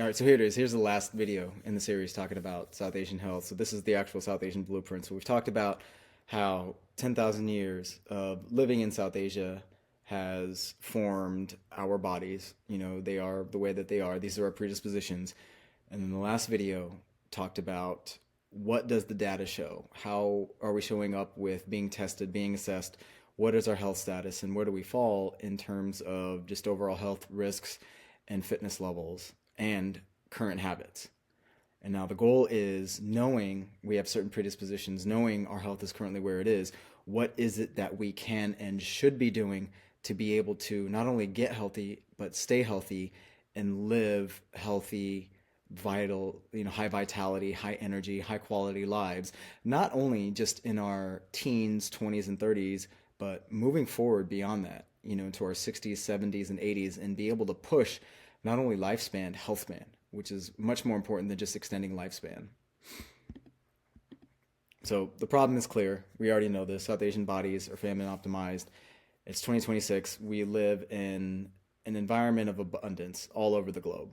All right, so here it is. Here's the last video in the series talking about South Asian health. So this is the actual South Asian blueprint. So we've talked about how 10,000 years of living in South Asia has formed our bodies. You know, they are the way that they are. These are our predispositions. And then the last video talked about what does the data show? How are we showing up with being tested, being assessed? What is our health status and where do we fall in terms of just overall health risks and fitness levels and current habits? And now the goal is knowing we have certain predispositions, knowing our health is currently where it is, what is it that we can and should be doing to be able to not only get healthy, but stay healthy and live healthy, vital, high vitality, high energy, high quality lives, not only just in our teens, 20s, and 30s, but moving forward beyond that, into our 60s, 70s, and 80s, and be able to push not only lifespan, health span, which is much more important than just extending lifespan. So the problem is clear. We already know this. South Asian bodies are famine optimized. It's 2026. We live in an environment of abundance all over the globe.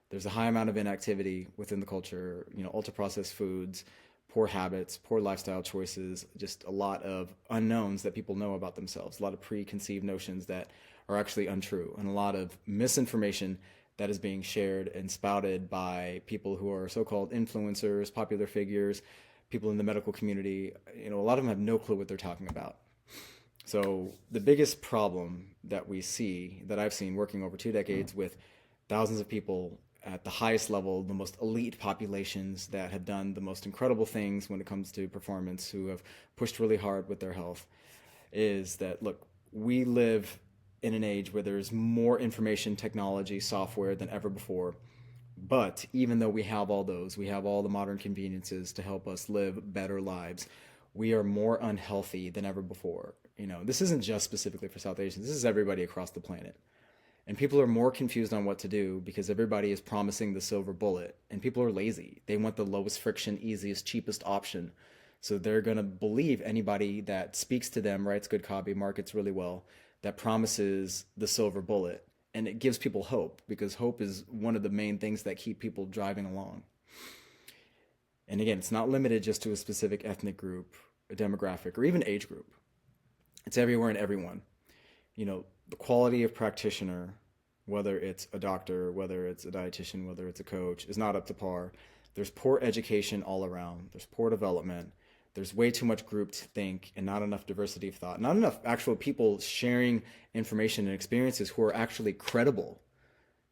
There's a high amount of inactivity within the culture, ultra processed foods, poor habits, poor lifestyle choices, just a lot of unknowns that people know about themselves, a lot of preconceived notions that are actually untrue, and a lot of misinformation that is being shared and spouted by people who are so-called influencers, popular figures, people in the medical community. A lot of them have no clue what they're talking about. So the biggest problem that we see, that I've seen working over 2 decades with thousands of people at the highest level, the most elite populations that have done the most incredible things when it comes to performance, who have pushed really hard with their health, is that, look, we live in an age where there's more information technology, software than ever before. But even though we have all those, we have all the modern conveniences to help us live better lives, we are more unhealthy than ever before. This isn't just specifically for South Asians. This is everybody across the planet. And people are more confused on what to do because everybody is promising the silver bullet. And people are lazy. They want the lowest friction, easiest, cheapest option. So they're going to believe anybody that speaks to them, writes good copy, markets really well, that promises the silver bullet. And it gives people hope, because hope is one of the main things that keep people driving along. And again, it's not limited just to a specific ethnic group, a demographic, or even age group. It's everywhere and everyone. The quality of practitioner, whether it's a doctor, whether it's a dietitian, whether it's a coach, is not up to par. There's poor education all around. There's poor development. There's way too much grouped think and not enough diversity of thought. Not enough actual people sharing information and experiences who are actually credible.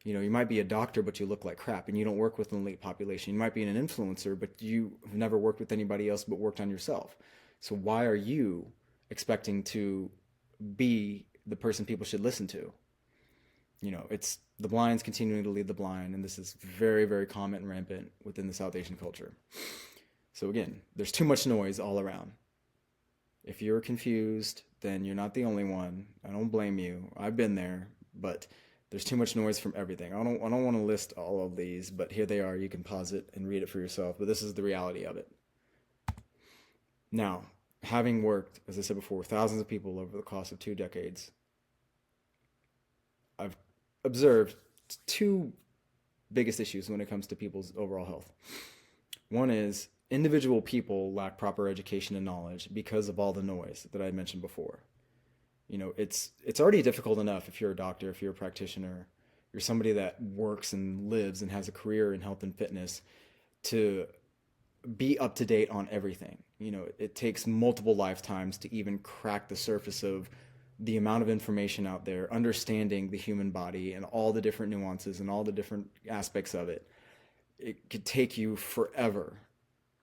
You might be a doctor, but you look like crap, and you don't work with an elite population. You might be an influencer, but you have never worked with anybody else but worked on yourself. So why are you expecting to be the person people should listen to? It's the blind's continuing to lead the blind, and this is very, very common and rampant within the South Asian culture. So again, there's too much noise all around. If you're confused, then you're not the only one. I don't blame you. I've been there, but there's too much noise from everything. I don't want to list all of these, but here they are. You can pause it and read it for yourself, but this is the reality of it. Now, having worked, as I said before, with thousands of people over the course of 2 decades, I've observed 2 biggest issues when it comes to people's overall health. One is individual people lack proper education and knowledge because of all the noise that I mentioned before. It's already difficult enough if you're a doctor, if you're a practitioner, you're somebody that works and lives and has a career in health and fitness, to be up to date on everything. It takes multiple lifetimes to even crack the surface of the amount of information out there, understanding the human body and all the different nuances and all the different aspects of it. It could take you forever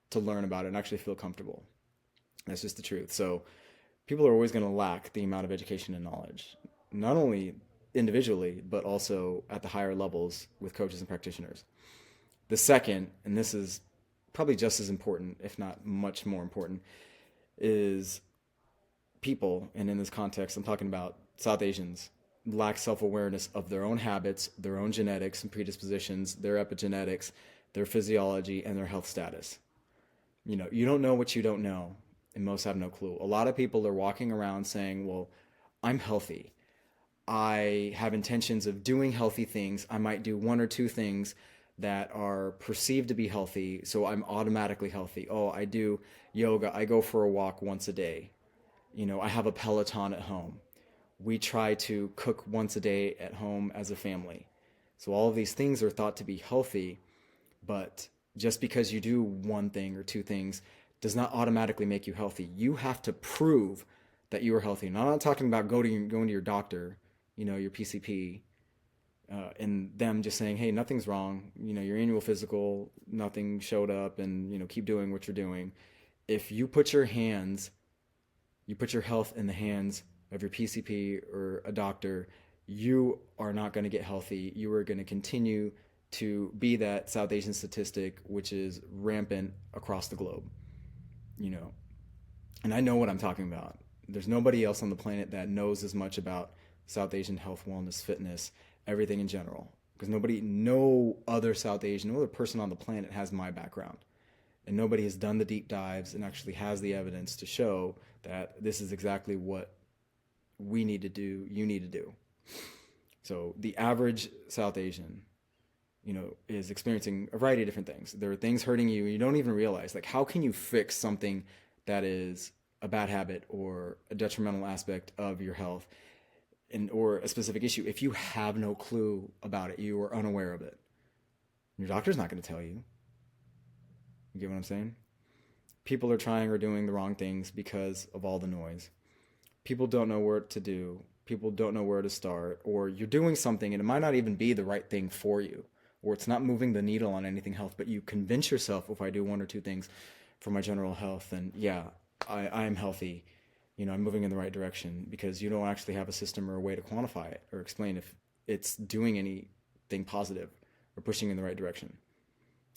to learn about it and actually feel comfortable. That's just the truth. So people are always going to lack the amount of education and knowledge, not only individually, but also at the higher levels with coaches and practitioners. The second, and this is probably just as important, if not much more important, is people, and in this context, I'm talking about South Asians, lack self-awareness of their own habits, their own genetics and predispositions, their epigenetics, their physiology, and their health status. You don't know what you don't know, and most have no clue. A lot of people are walking around saying, well, I'm healthy. I have intentions of doing healthy things. I might do 1 or 2 things, that are perceived to be healthy, so I'm automatically healthy. Oh, I do yoga, I go for a walk once a day. I have a Peloton at home. We try to cook once a day at home as a family. So all of these things are thought to be healthy, but just because you do one thing or two things does not automatically make you healthy. You have to prove that you are healthy. And I'm not talking about going to your doctor, your PCP, and them just saying, hey, nothing's wrong. Your annual physical, nothing showed up, and, keep doing what you're doing. If you put your health in the hands of your PCP or a doctor, you are not going to get healthy. You are going to continue to be that South Asian statistic, which is rampant across the globe, And I know what I'm talking about. There's nobody else on the planet that knows as much about South Asian health, wellness, fitness, everything in general. Because no other South Asian, no other person on the planet has my background. And nobody has done the deep dives and actually has the evidence to show that this is exactly what we need to do, you need to do. So the average South Asian, is experiencing a variety of different things. There are things hurting you, and you don't even realize. Like, how can you fix something that is a bad habit or a detrimental aspect of your health or a specific issue if you have no clue about it, you are unaware of it? Your doctor's not going to tell you. You get what I'm saying? People are trying or doing the wrong things because of all the noise. People don't know what to do. People don't know where to start. Or you're doing something and it might not even be the right thing for you. Or it's not moving the needle on anything health, but you convince yourself, if I do one or two things for my general health, then yeah, I am healthy. I'm moving in the right direction, because you don't actually have a system or a way to quantify it or explain if it's doing anything positive or pushing in the right direction.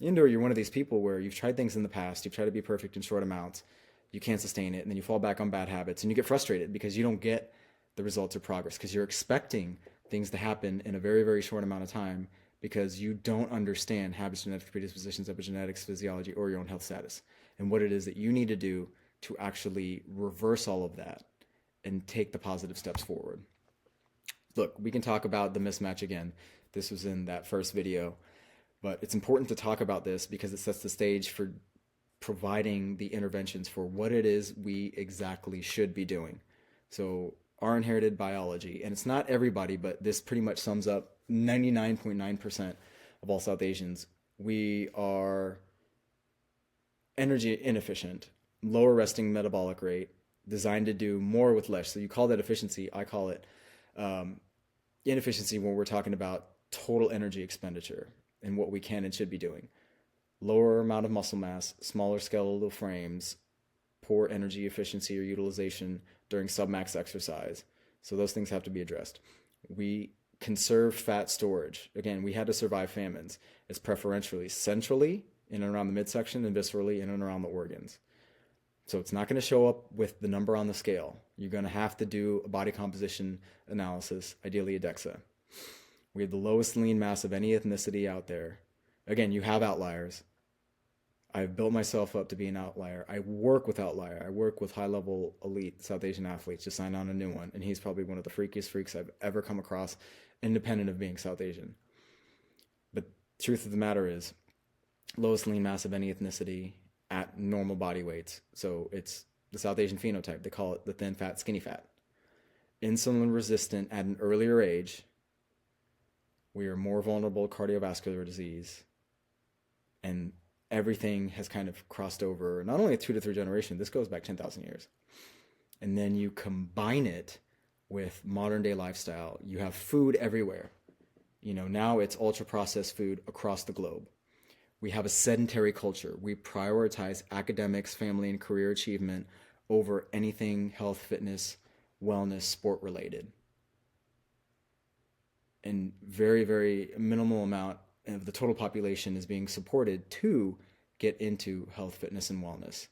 Or you're one of these people where you've tried things in the past, you've tried to be perfect in short amounts, you can't sustain it, and then you fall back on bad habits, and you get frustrated because you don't get the results or progress, because you're expecting things to happen in a very, very short amount of time, because you don't understand habits, genetics, predispositions, epigenetics, physiology, or your own health status, and what it is that you need to do to actually reverse all of that and take the positive steps forward. Look, we can talk about the mismatch again. This was in that first video. But it's important to talk about this because it sets the stage for providing the interventions for what it is we exactly should be doing. So our inherited biology, and it's not everybody, but this pretty much sums up 99.9% of all South Asians. We are energy inefficient, lower resting metabolic rate, designed to do more with less. So you call that efficiency. I call it inefficiency when we're talking about total energy expenditure and what we can and should be doing. Lower amount of muscle mass, smaller skeletal frames, poor energy efficiency or utilization during submax exercise. So those things have to be addressed. We conserve fat storage. Again, we had to survive famines. It's preferentially centrally in and around the midsection and viscerally in and around the organs. So it's not going to show up with the number on the scale. You're going to have to do a body composition analysis, ideally a DEXA. We have the lowest lean mass of any ethnicity out there. Again, you have outliers. I've built myself up to be an outlier. I work with outlier. I work with high-level elite South Asian athletes. Just signed on a new one, and he's probably one of the freakiest freaks I've ever come across, independent of being South Asian. But truth of the matter is, lowest lean mass of any ethnicity at normal body weights. So it's the South Asian phenotype. They call it the thin fat, skinny fat. Insulin resistant at an earlier age. We are more vulnerable to cardiovascular disease. And everything has kind of crossed over, not only a 2 to 3 generation, this goes back 10,000 years. And then you combine it with modern day lifestyle. You have food everywhere. Now it's ultra processed food across the globe. We have a sedentary culture. We prioritize academics, family, and career achievement over anything health, fitness, wellness, sport related. And very, very minimal amount of the total population is being supported to get into health, fitness, and wellness.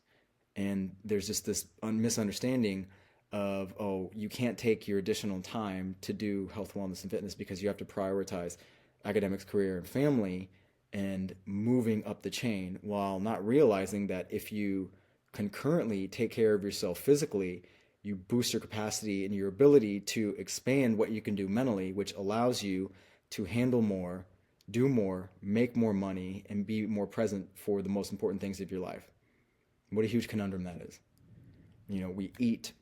And there's just this misunderstanding of, you can't take your additional time to do health, wellness, and fitness because you have to prioritize academics, career, and family and moving up the chain, while not realizing that if you concurrently take care of yourself physically, you boost your capacity and your ability to expand what you can do mentally, which allows you to handle more, do more, make more money, and be more present for the most important things of your life. What a huge conundrum that is. We eat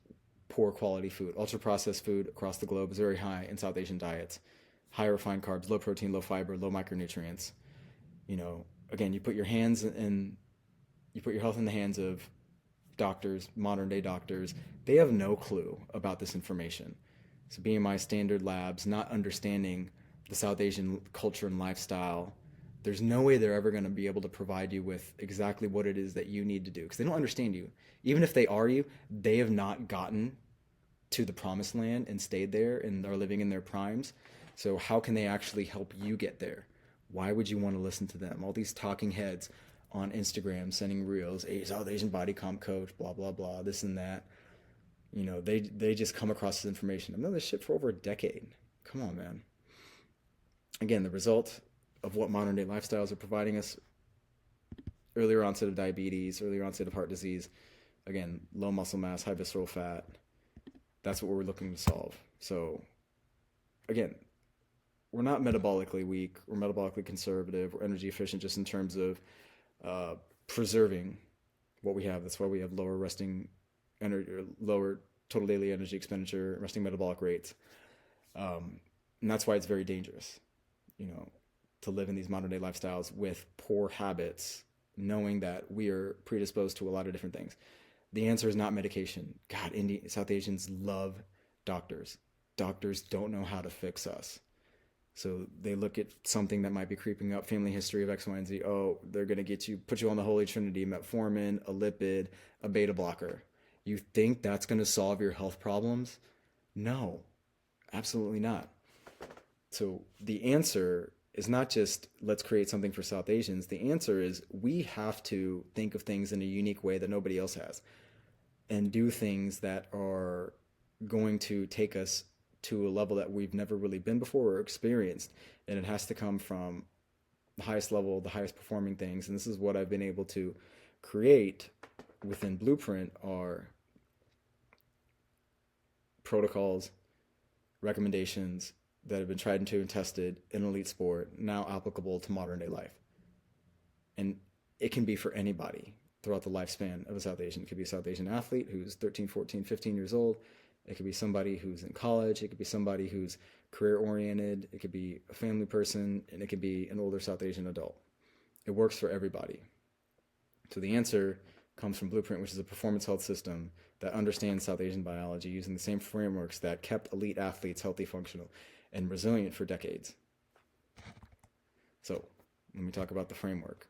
poor quality food. Ultra processed food across the globe is very high in South Asian diets. High refined carbs, low protein, low fiber, low micronutrients. Again, you put your health in the hands of doctors, modern day doctors. They have no clue about this information. So BMI standard labs, not understanding the South Asian culture and lifestyle, there's no way they're ever going to be able to provide you with exactly what it is that you need to do, because they don't understand you. Even if they are you, they have not gotten to the promised land and stayed there and are living in their primes. So how can they actually help you get there? Why would you want to listen to them? All these talking heads on Instagram sending reels, hey, South Asian body comp coach, blah, blah, blah, this and that. They just come across this information. I've known this shit for over a decade. Come on, man. Again, the result of what modern day lifestyles are providing us: earlier onset of diabetes, earlier onset of heart disease, again, low muscle mass, high visceral fat. That's what we're looking to solve. So again, we're not metabolically weak, we're metabolically conservative, we're energy efficient just in terms of preserving what we have. That's why we have lower resting energy, or lower total daily energy expenditure, resting metabolic rates. And that's why it's very dangerous, to live in these modern day lifestyles with poor habits, knowing that we are predisposed to a lot of different things. The answer is not medication. God, South Asians love doctors. Doctors don't know how to fix us. So they look at something that might be creeping up, family history of X, Y, and Z. Oh, they're going to put you on the holy trinity, metformin, a lipid, a beta blocker. You think that's going to solve your health problems? No, absolutely not. So the answer is not just let's create something for South Asians. The answer is we have to think of things in a unique way that nobody else has, and do things that are going to take us to a level that we've never really been before or experienced. And it has to come from the highest level, the highest performing things. And this is what I've been able to create within Blueprint: are protocols, recommendations that have been tried and true and tested in elite sport, now applicable to modern day life. And it can be for anybody throughout the lifespan of a South Asian. It could be a South Asian athlete who's 13, 14, 15 years old. It could be somebody who's in college. It could be somebody who's career oriented. It could be a family person, and it could be an older South Asian adult. It works for everybody. So the answer comes from Blueprint, which is a performance health system that understands South Asian biology using the same frameworks that kept elite athletes healthy, functional, and resilient for decades. So let me talk about the framework.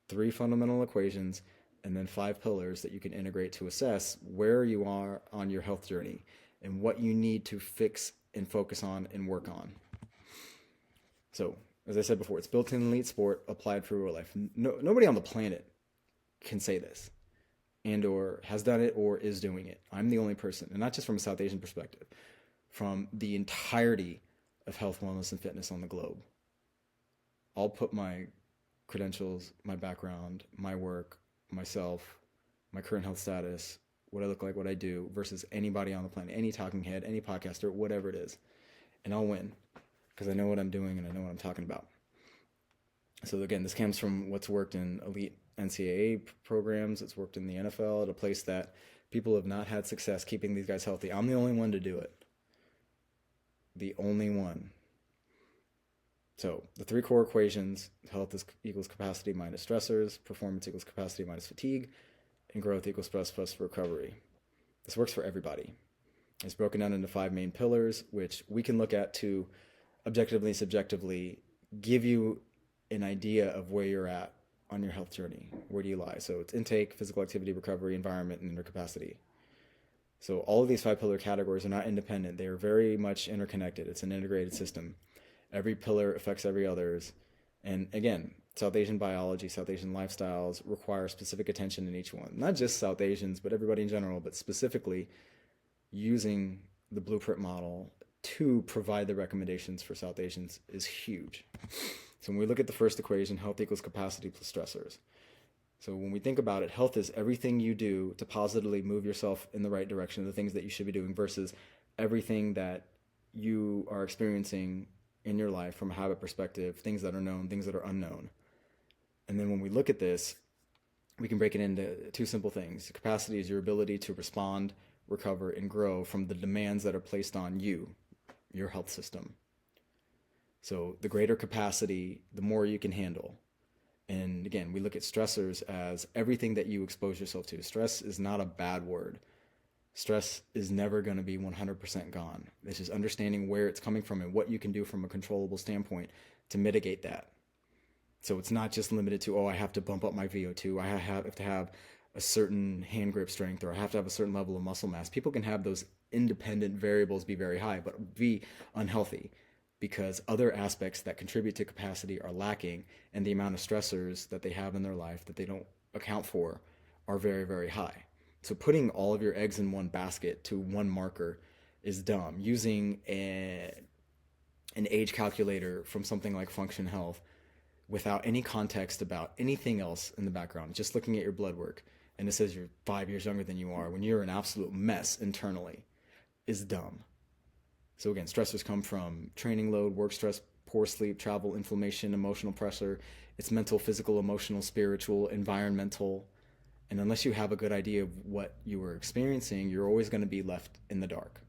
3 fundamental equations, and then 5 pillars that you can integrate to assess where you are on your health journey and what you need to fix and focus on and work on. So, as I said before, it's built in elite sport, applied for real life. Nobody on the planet can say this, and or has done it or is doing it. I'm the only person, and not just from a South Asian perspective, from the entirety of health, wellness, and fitness on the globe. I'll put my credentials, my background, my work, myself, my current health status, what I look like, what I do, versus anybody on the planet, any talking head, any podcaster, whatever it is. And I'll win, because I know what I'm doing and I know what I'm talking about. So again, this comes from what's worked in elite NCAA programs. It's worked in the NFL at a place that people have not had success keeping these guys healthy. I'm the only one to do it. The only one. So the 3 core equations: health equals capacity minus stressors, performance equals capacity minus fatigue, and growth equals stress plus recovery. This works for everybody. It's broken down into 5 main pillars, which we can look at to objectively, subjectively give you an idea of where you're at on your health journey. Where do you lie? So it's intake, physical activity, recovery, environment, and inner capacity. So all of these 5 pillar categories are not independent. They are very much interconnected. It's an integrated system. Every pillar affects every others. And again, South Asian biology, South Asian lifestyles require specific attention in each one. Not just South Asians, but everybody in general, but specifically using the Blueprint model to provide the recommendations for South Asians is huge. So when we look at the first equation, health equals capacity plus stressors. So when we think about it, health is everything you do to positively move yourself in the right direction, the things that you should be doing, versus everything that you are experiencing in your life from a habit perspective, things that are known, things that are unknown. And then when we look at this, we can break it into two simple things. Capacity is your ability to respond, recover, and grow from the demands that are placed on you, your health system. So the greater capacity, the more you can handle. And again, we look at stressors as everything that you expose yourself to. Stress is not a bad word. Stress is never going to be 100% gone. It's just understanding where it's coming from and what you can do from a controllable standpoint to mitigate that. So it's not just limited to, oh, I have to bump up my VO2. I have to have a certain hand grip strength, or I have to have a certain level of muscle mass. People can have those independent variables be very high, but be unhealthy because other aspects that contribute to capacity are lacking, and the amount of stressors that they have in their life that they don't account for are very, very high. So putting all of your eggs in one basket to one marker is dumb. Using an age calculator from something like Function Health without any context about anything else in the background, just looking at your blood work, and it says you're 5 years younger than you are when you're an absolute mess internally, is dumb. So again, stressors come from training load, work stress, poor sleep, travel, inflammation, emotional pressure. It's mental, physical, emotional, spiritual, environmental. And unless you have a good idea of what you are experiencing, you're always going to be left in the dark.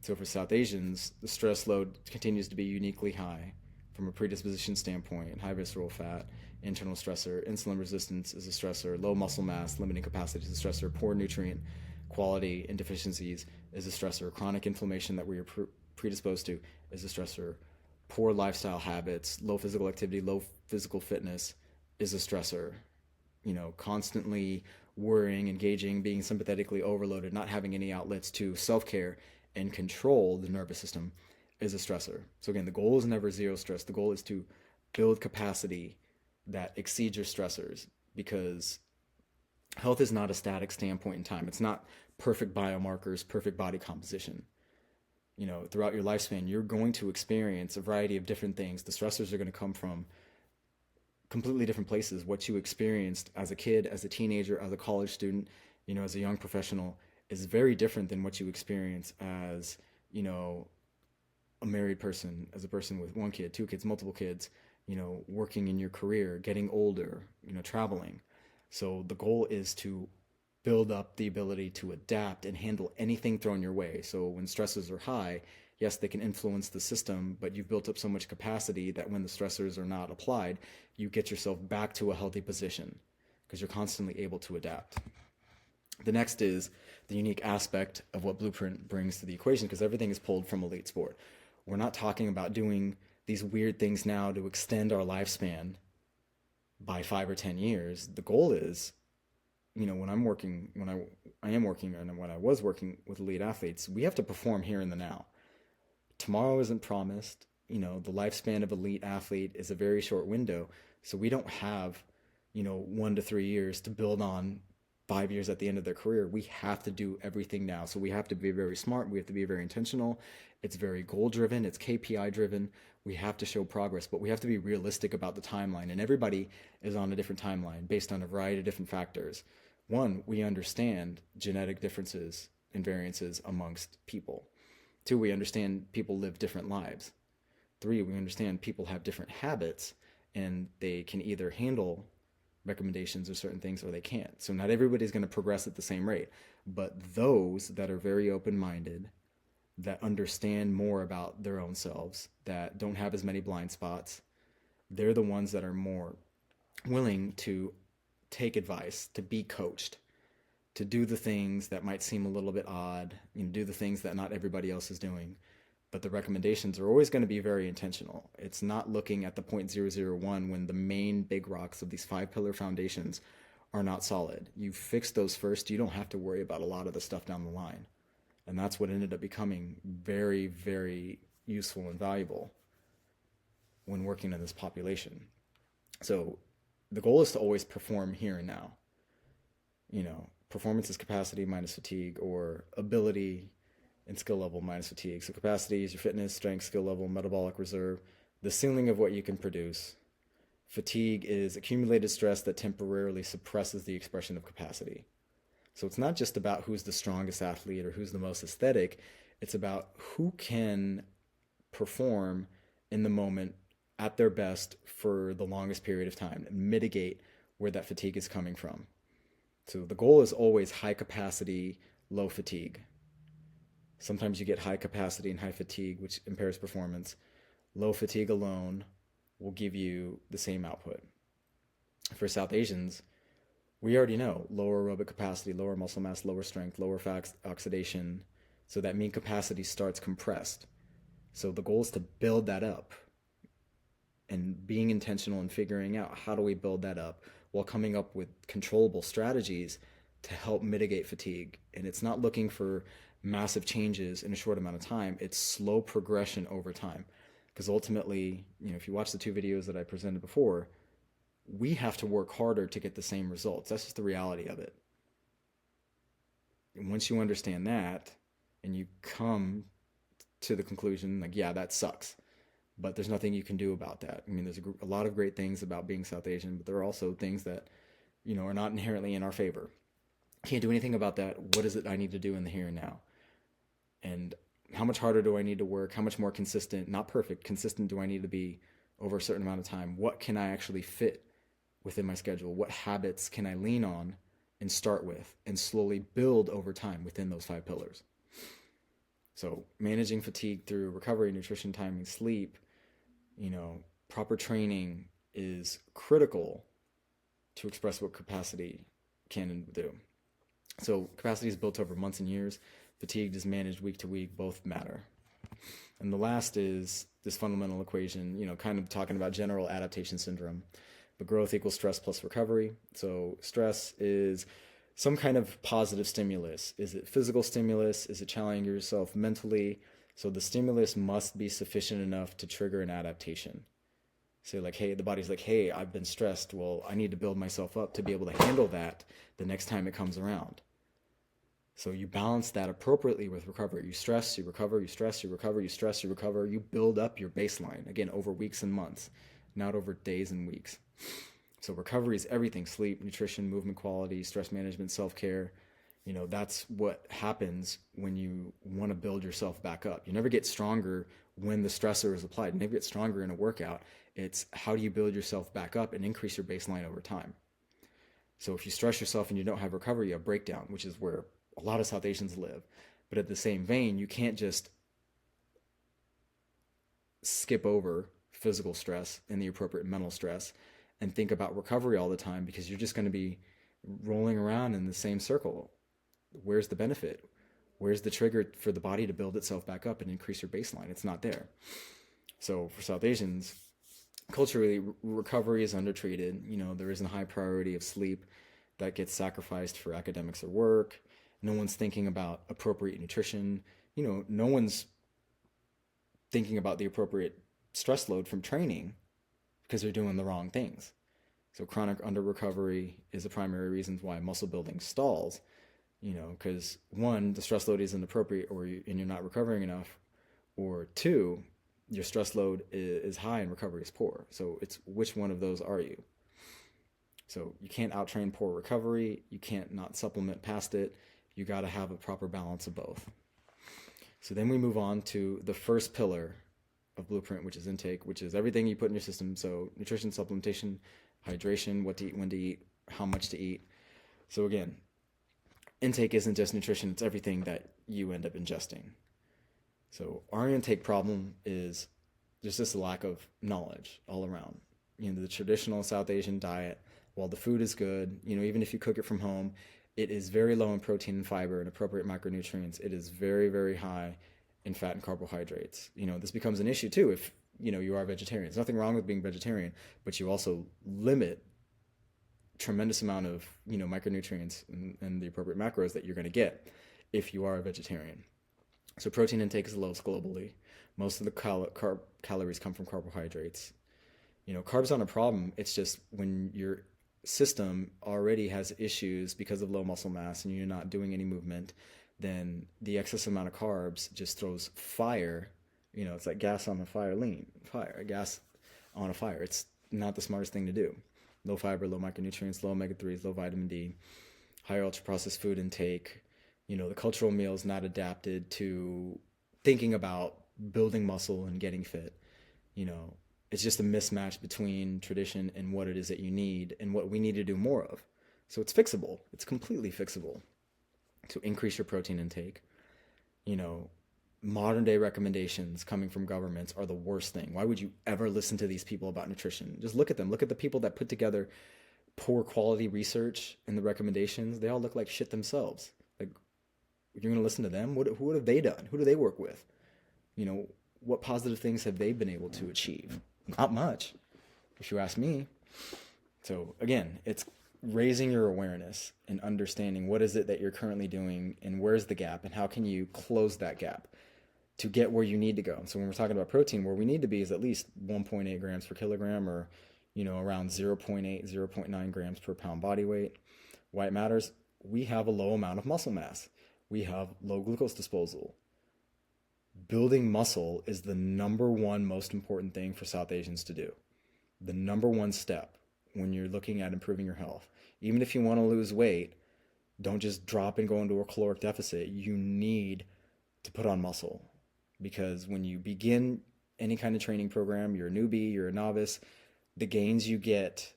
So for South Asians, the stress load continues to be uniquely high from a predisposition standpoint. High visceral fat, internal stressor, insulin resistance is a stressor, low muscle mass, limiting capacity is a stressor, poor nutrient quality and deficiencies is a stressor, chronic inflammation that we are predisposed to is a stressor, poor lifestyle habits, low physical activity, low physical fitness is a stressor. Constantly worrying, engaging, being sympathetically overloaded, not having any outlets to self-care and control the nervous system is a stressor. So again, the goal is never zero stress. The goal is to build capacity that exceeds your stressors, because health is not a static standpoint in time. It's not perfect biomarkers, perfect body composition. Throughout your lifespan, you're going to experience a variety of different things. The stressors are going to come from completely different places. What you experienced as a kid, as a teenager, as a college student, as a young professional is very different than what you experience as, a married person, as a person with one kid, two kids, multiple kids, working in your career, getting older, traveling. So the goal is to build up the ability to adapt and handle anything thrown your way. So when stresses are high, yes, they can influence the system, but you've built up so much capacity that when the stressors are not applied, you get yourself back to a healthy position because you're constantly able to adapt. The next is the unique aspect of what Blueprint brings to the equation, because everything is pulled from elite sport. We're not talking about doing these weird things now to extend our lifespan by 5 or 10 years. The goal is, when I am working and when I was working with elite athletes, we have to perform here in the now. Tomorrow isn't promised. The lifespan of elite athlete is a very short window. So we don't have, 1 to 3 years to build on 5 years at the end of their career. We have to do everything now. So we have to be very smart. We have to be very intentional. It's very goal driven. It's KPI driven. We have to show progress, but we have to be realistic about the timeline. And everybody is on a different timeline based on a variety of different factors. One, we understand genetic differences and variances amongst people. Two, we understand people live different lives. Three, we understand people have different habits and they can either handle recommendations or certain things or they can't. So not everybody's going to progress at the same rate, but those that are very open-minded, that understand more about their own selves, that don't have as many blind spots, they're the ones that are more willing to take advice, to be coached, to do the things that might seem a little bit odd, do the things that not everybody else is doing. But the recommendations are always going to be very intentional. It's not looking at the 0.001 when the main big rocks of these 5-pillar foundations are not solid. You fix those first, you don't have to worry about a lot of the stuff down the line. And that's what ended up becoming very, very useful and valuable when working in this population. So the goal is to always perform here and now. Performance is capacity minus fatigue, or ability and skill level minus fatigue. So capacity is your fitness, strength, skill level, metabolic reserve, the ceiling of what you can produce. Fatigue is accumulated stress that temporarily suppresses the expression of capacity. So it's not just about who's the strongest athlete or who's the most aesthetic. It's about who can perform in the moment at their best for the longest period of time and mitigate where that fatigue is coming from. So the goal is always high capacity, low fatigue. Sometimes you get high capacity and high fatigue, which impairs performance. Low fatigue alone will give you the same output. For South Asians, we already know lower aerobic capacity, lower muscle mass, lower strength, lower fat oxidation. So that mean capacity starts compressed. So the goal is to build that up and being intentional and figuring out how do we build that up while coming up with controllable strategies to help mitigate fatigue. And it's not looking for massive changes in a short amount of time. It's slow progression over time. Because ultimately, if you watch the 2 videos that I presented before, we have to work harder to get the same results. That's just the reality of it. And once you understand that and you come to the conclusion, like, yeah, that sucks, but there's nothing you can do about that. I mean, there's a lot of great things about being South Asian, but there are also things that, are not inherently in our favor. Can't do anything about that. What is it I need to do in the here and now? And how much harder do I need to work? How much more consistent, not perfect, consistent do I need to be over a certain amount of time? What can I actually fit within my schedule? What habits can I lean on and start with and slowly build over time within those 5 pillars? So managing fatigue through recovery, nutrition, timing, sleep, proper training is critical to express what capacity can do. So capacity is built over months and years. Fatigue is managed week to week. Both matter. And the last is this fundamental equation, kind of talking about general adaptation syndrome. But growth equals stress plus recovery. So stress is some kind of positive stimulus. Is it physical stimulus? Is it challenging yourself mentally? So the stimulus must be sufficient enough to trigger an adaptation. So the body's like, hey, I've been stressed. Well, I need to build myself up to be able to handle that the next time it comes around. So you balance that appropriately with recovery. You stress, you recover, you stress, you recover, you stress, you recover. You build up your baseline, again, over weeks and months, not over days and weeks. So recovery is everything: sleep, nutrition, movement quality, stress management, self-care. That's what happens when you want to build yourself back up. You never get stronger when the stressor is applied. You never get stronger in a workout. It's how do you build yourself back up and increase your baseline over time. So if you stress yourself and you don't have recovery, you have breakdown, which is where a lot of South Asians live. But at the same vein, you can't just skip over physical stress and the appropriate mental stress and think about recovery all the time, because you're just going to be rolling around in the same circle. Where's the benefit? Where's the trigger for the body to build itself back up and increase your baseline? It's not there. So for South Asians, culturally, recovery is undertreated. There isn't a high priority of sleep that gets sacrificed for academics or work. No one's thinking about appropriate nutrition. No one's thinking about the appropriate stress load from training because they're doing the wrong things. So chronic under recovery is the primary reasons why muscle building stalls. Because 1, the stress load isn't appropriate, and you're not recovering enough, or 2, your stress load is high and recovery is poor. So it's which one of those are you? So you can't out-train poor recovery. You can't not supplement past it. You got to have a proper balance of both. So then we move on to the first pillar of Blueprint, which is intake, which is everything you put in your system. So nutrition, supplementation, hydration, what to eat, when to eat, how much to eat. So again, intake isn't just nutrition, it's everything that you end up ingesting. So our intake problem is just this lack of knowledge all around. The traditional South Asian diet, while the food is good, even if you cook it from home, it is very low in protein and fiber and appropriate micronutrients. It is very, very high in fat and carbohydrates. This becomes an issue too if, you are vegetarian. There's nothing wrong with being vegetarian, but you also limit tremendous amount of, micronutrients and the appropriate macros that you're going to get if you are a vegetarian. So protein intake is the lowest globally. Most of the calories come from carbohydrates. Carbs aren't a problem. It's just when your system already has issues because of low muscle mass and you're not doing any movement, then the excess amount of carbs just throws fire. It's like gas on a fire, gas on a fire. It's not the smartest thing to do. Low fiber, low micronutrients, low omega-3s, low vitamin D, higher ultra-processed food intake. The cultural meal is not adapted to thinking about building muscle and getting fit. You know, it's just a mismatch between tradition and what it is that you need and what we need to do more of. So it's fixable. It's completely fixable. To increase your protein intake. You know, modern day recommendations coming from governments are the worst thing. Why would you ever listen to these people about nutrition? Just look at them. Look at the people that put together poor quality research and the recommendations. They all look like shit themselves. Like, you're going to listen to them? What have they done? Who do they work with? You know, what positive things have they been able to achieve? Not much, if you ask me. So again, it's raising your awareness and understanding what is it that you're currently doing and where's the gap and how can you close that gap to get where you need to go. So when we're talking about protein, where we need to be is at least 1.8 grams per kilogram, or, you know, around 0.8, 0.9 grams per pound body weight. Why it matters, we have a low amount of muscle mass. We have low glucose disposal. Building muscle is the number one most important thing for South Asians to do. The number one step when you're looking at improving your health. Even if you want to lose weight, don't just drop and go into a caloric deficit. You need to put on muscle, because when you begin any kind of training program, you're a newbie, you're a novice, the gains you get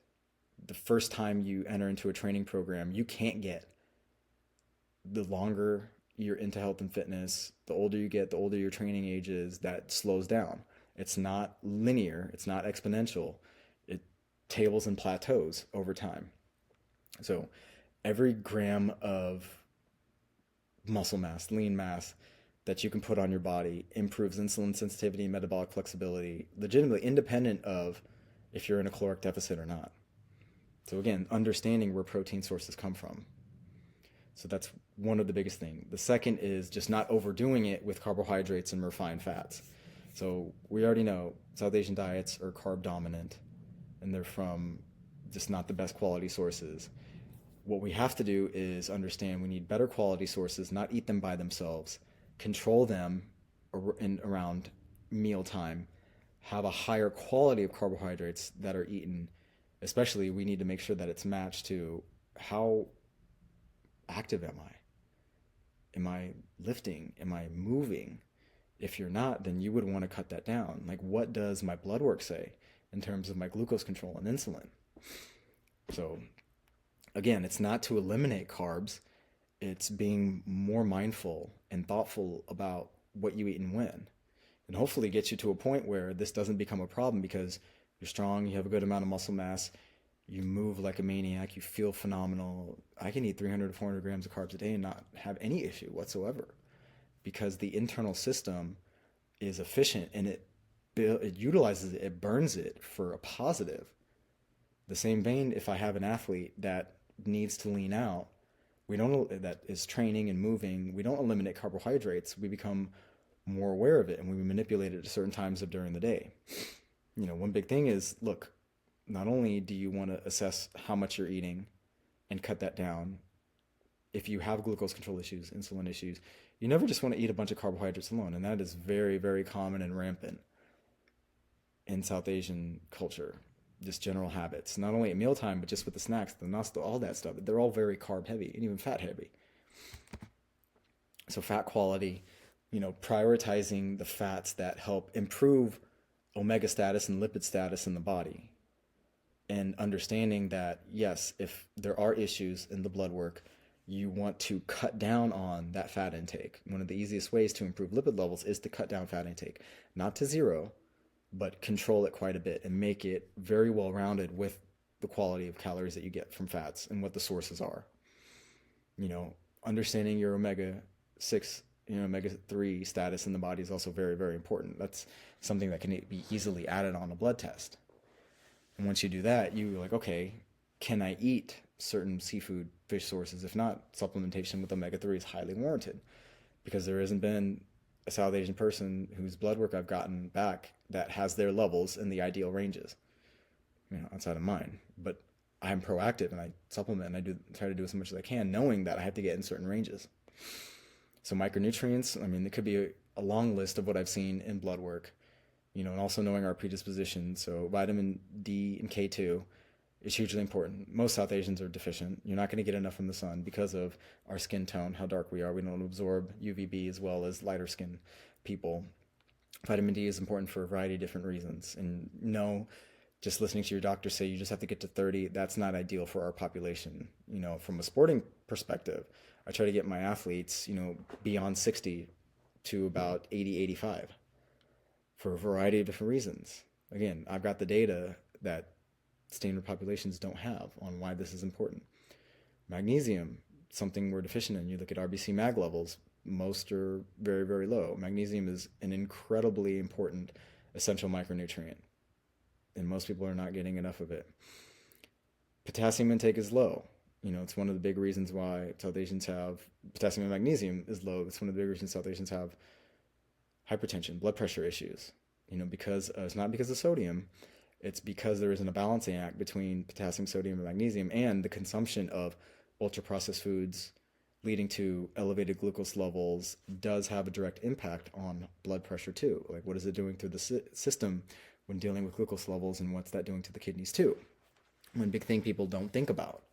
the first time you enter into a training program, you can't get. The longer you're into health and fitness, the older you get, the older your training age is, that slows down. It's not linear, it's not exponential. It tables and plateaus over time. So every gram of muscle mass, lean mass, that you can put on your body improves insulin sensitivity and metabolic flexibility, legitimately independent of if you're in a caloric deficit or not. So again, understanding where protein sources come from. So that's one of the biggest things. The second is just not overdoing it with carbohydrates and refined fats. So we already know South Asian diets are carb dominant, and they're from just not the best quality sources. What we have to do is understand we need better quality sources, not eat them by themselves, control them around mealtime, have a higher quality of carbohydrates that are eaten. Especially, we need to make sure that it's matched to how active am I? Am I lifting? Am I moving? If you're not, then you would want to cut that down. Like, what does my blood work say in terms of my glucose control and insulin? So again, it's not to eliminate carbs. It's being more mindful and thoughtful about what you eat and when. And hopefully get you to a point where this doesn't become a problem, because you're strong, you have a good amount of muscle mass, you move like a maniac, you feel phenomenal. I can eat 300 to 400 grams of carbs a day and not have any issue whatsoever, because the internal system is efficient and it utilizes it, it burns it for a positive. The same vein, if I have an athlete that needs to lean out, that is training and moving, we don't eliminate carbohydrates. We become more aware of it, and we manipulate it at certain times of during the day. You know, one big thing is, look, not only do you want to assess how much you're eating and cut that down, if you have glucose control issues, insulin issues, you never just want to eat a bunch of carbohydrates alone. And that is very, very common and rampant in South Asian culture. Just general habits, not only at mealtime, but just with the snacks, the nasta, all that stuff. They're all very carb heavy and even fat heavy. So fat quality, you know, prioritizing the fats that help improve omega status and lipid status in the body. And understanding that, yes, if there are issues in the blood work, you want to cut down on that fat intake. One of the easiest ways to improve lipid levels is to cut down fat intake, not to zero, but control it quite a bit and make it very well rounded with the quality of calories that you get from fats and what the sources are. You know, understanding your omega-6, omega-3 status in the body is also very, very important. That's something that can be easily added on a blood test. And once you do that, you're like, okay, can I eat certain seafood, fish sources? If not, supplementation with omega-3 is highly warranted, because there hasn't been a South Asian person whose blood work I've gotten back that has their levels in the ideal ranges, outside of mine. But I'm proactive and I supplement and try to do as much as I can, knowing that I have to get in certain ranges. So micronutrients, it could be a long list of what I've seen in blood work, and also knowing our predisposition. So vitamin D and K2 is hugely important. Most South Asians are deficient. You're not going to get enough from the sun because of our skin tone, how dark we are. We don't absorb UVB as well as lighter skin people. Vitamin D is important for a variety of different reasons. And no, just listening to your doctor say you just have to get to 30, that's not ideal for our population. From a sporting perspective, I try to get my athletes, beyond 60 to about 80, 85 for a variety of different reasons. Again, I've got the data that standard populations don't have on why this is important. Magnesium, something we're deficient in. You look at RBC mag levels, most are very, very low. Magnesium is an incredibly important essential micronutrient, and most people are not getting enough of it. Potassium intake is low. It's one of the big reasons why South Asians have potassium and magnesium is low. It's one of the big reasons South Asians have hypertension, blood pressure issues. Because it's not because of sodium, it's because there isn't a balancing act between potassium, sodium, and magnesium, and the consumption of ultra-processed foods leading to elevated glucose levels does have a direct impact on blood pressure too. Like, what is it doing through the system when dealing with glucose levels, and what's that doing to the kidneys too? One big thing people don't think about.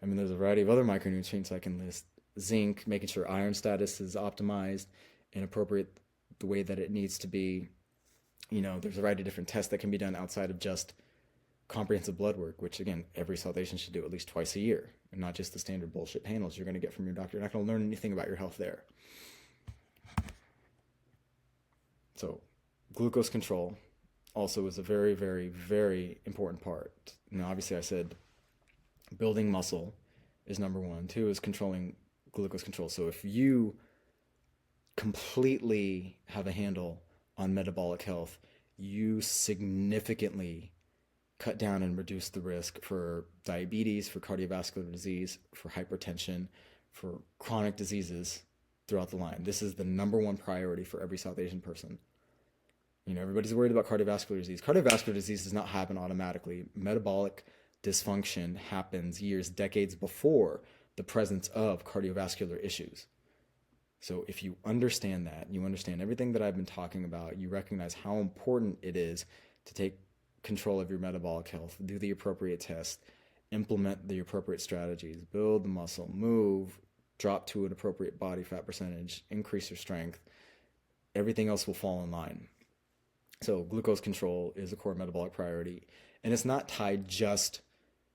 There's a variety of other micronutrients I can list. Zinc, making sure iron status is optimized and appropriate the way that it needs to be. There's a variety of different tests that can be done outside of just comprehensive blood work, which again, every South Asian should do at least twice a year, and not just the standard bullshit panels you're going to get from your doctor. You're not going to learn anything about your health there. So glucose control also is a very, very, very important part. Obviously I said building muscle is number one. Two is controlling glucose control. So if you completely have a handle on metabolic health, you significantly cut down and reduce the risk for diabetes, for cardiovascular disease, for hypertension, for chronic diseases throughout the line. This is the number one priority for every South Asian person. Everybody's worried about cardiovascular disease. Cardiovascular disease does not happen automatically. Metabolic dysfunction happens years, decades before the presence of cardiovascular issues. So if you understand that, you understand everything that I've been talking about, you recognize how important it is to take control of your metabolic health, do the appropriate tests, implement the appropriate strategies, build the muscle, move, drop to an appropriate body fat percentage, increase your strength, everything else will fall in line. So glucose control is a core metabolic priority, and it's not tied just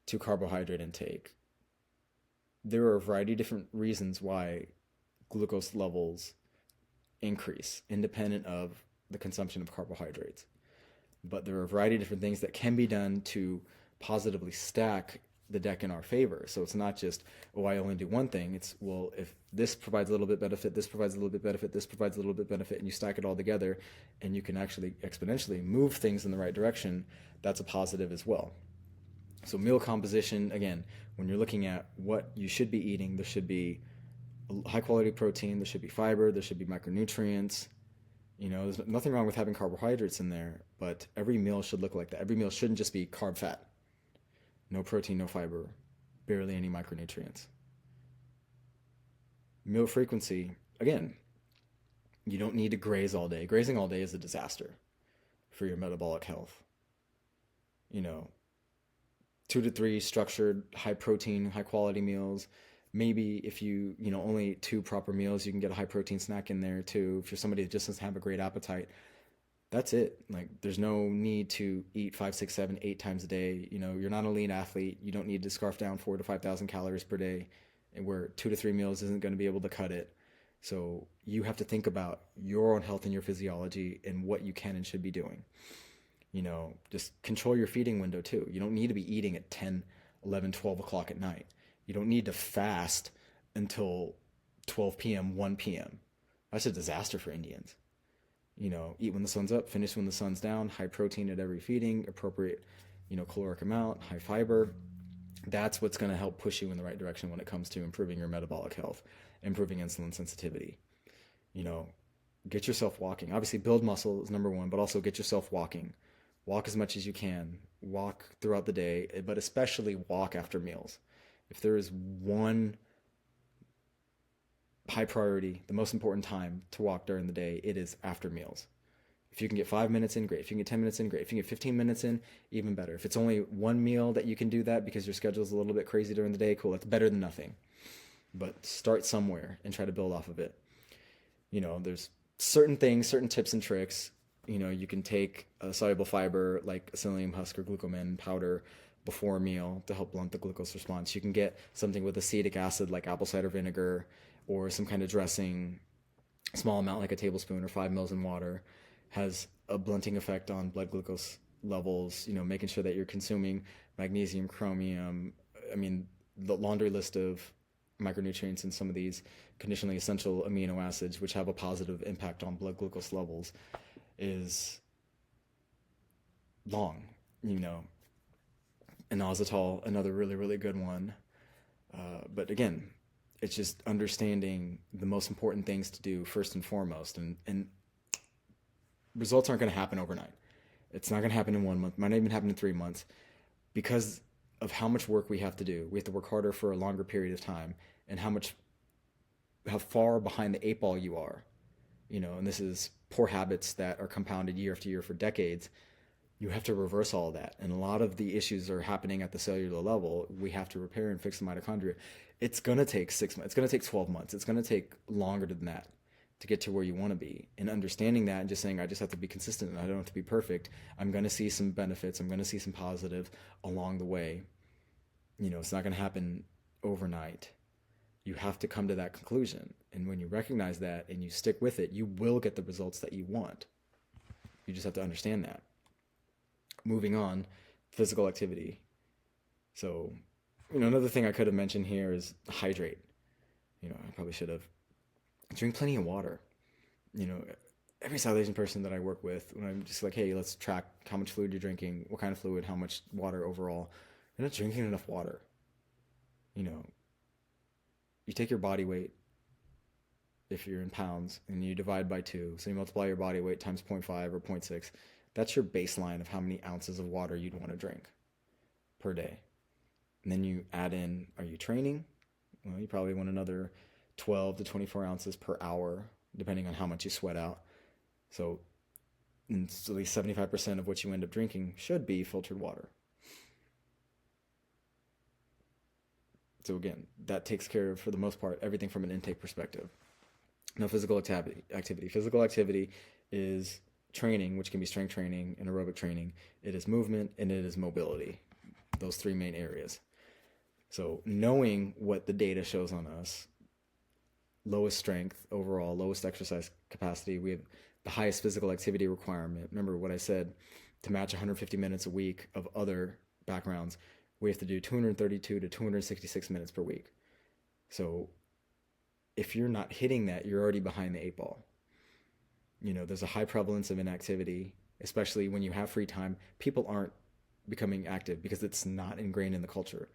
to carbohydrate intake. There are a variety of different reasons why glucose levels increase independent of the consumption of carbohydrates. But there are a variety of different things that can be done to positively stack the deck in our favor. So it's not just, I only do one thing. It's, if this provides a little bit benefit, this provides a little bit benefit, this provides a little bit benefit, and you stack it all together, and you can actually exponentially move things in the right direction, that's a positive as well. So meal composition, again, when you're looking at what you should be eating, there should be high quality protein, there should be fiber, there should be micronutrients. There's nothing wrong with having carbohydrates in there, but every meal should look like that. Every meal shouldn't just be carb fat. No protein, no fiber, barely any micronutrients. Meal frequency, again, you don't need to graze all day. Grazing all day is a disaster for your metabolic health. 2 to 3 structured, high protein, high quality meals. Maybe if you only 2 proper meals, you can get a high protein snack in there too. If you're somebody that just doesn't have a great appetite, that's it. Like, there's no need to eat 5, 6, 7, 8 times a day. You're not an elite athlete. You don't need to scarf down 4,000 to 5,000 calories per day, and where 2 to 3 meals isn't going to be able to cut it. So you have to think about your own health and your physiology and what you can and should be doing. Just control your feeding window too. You don't need to be eating at 10, 11, 12 o'clock at night. You don't need to fast until 12 p.m., 1 p.m. That's a disaster for Indians. Eat when the sun's up, finish when the sun's down, high protein at every feeding, appropriate, caloric amount, high fiber. That's what's going to help push you in the right direction when it comes to improving your metabolic health, improving insulin sensitivity. Get yourself walking. Obviously, build muscle is number one, but also get yourself walking. Walk as much as you can. Walk throughout the day, but especially walk after meals. If there is one high priority, the most important time to walk during the day, it is after meals. If you can get 5 minutes in, great. If you can get 10 minutes in, great. If you can get 15 minutes in, even better. If it's only one meal that you can do that because your schedule is a little bit crazy during the day, cool. That's better than nothing. But start somewhere and try to build off of it. There's certain things, certain tips and tricks. You can take a soluble fiber like psyllium husk or glucosamine powder before a meal to help blunt the glucose response. You can get something with acetic acid like apple cider vinegar or some kind of dressing, small amount like a tablespoon or 5 mils in water, has a blunting effect on blood glucose levels. Making sure that you're consuming magnesium, chromium. I mean, the laundry list of micronutrients and some of these conditionally essential amino acids, which have a positive impact on blood glucose levels, is long. Inositol, another really, really good one. But again, it's just understanding the most important things to do first and foremost. And results aren't going to happen overnight. It's not going to happen in 1 month. Might not even happen in 3 months, because of how much work we have to do. We have to work harder for a longer period of time, and how far behind the 8 ball you are. And this is poor habits that are compounded year after year for decades. You have to reverse all of that. And a lot of the issues are happening at the cellular level. We have to repair and fix the mitochondria. It's going to take 6 months. It's going to take 12 months. It's going to take longer than that to get to where you want to be. And understanding that and just saying, I just have to be consistent and I don't have to be perfect. I'm going to see some benefits. I'm going to see some positive along the way. It's not going to happen overnight. You have to come to that conclusion. And when you recognize that and you stick with it, you will get the results that you want. You just have to understand that. Moving on, physical activity. So, another thing I could have mentioned here is hydrate. I probably should have. Drink plenty of water. Every South Asian person that I work with, when I'm just like, hey, let's track how much fluid you're drinking, what kind of fluid, how much water overall. You're not drinking enough water. You take your body weight, if you're in pounds, and you divide by 2. So you multiply your body weight times 0.5 or 0.6. That's your baseline of how many ounces of water you'd want to drink per day. And then you add in, are you training? Well, you probably want another 12 to 24 ounces per hour, depending on how much you sweat out. So at least 75% of what you end up drinking should be filtered water. So again, that takes care of, for the most part, everything from an intake perspective. Now, physical activity. Physical activity is training, which can be strength training and aerobic training. It is movement and it is mobility. Those 3 main areas. So knowing what the data shows on us, lowest strength overall, lowest exercise capacity, we have the highest physical activity requirement. Remember what I said, to match 150 minutes a week of other backgrounds, we have to do 232 to 266 minutes per week. So if you're not hitting that, you're already behind the 8 ball. There's a high prevalence of inactivity, especially when you have free time. People aren't becoming active because it's not ingrained in the culture.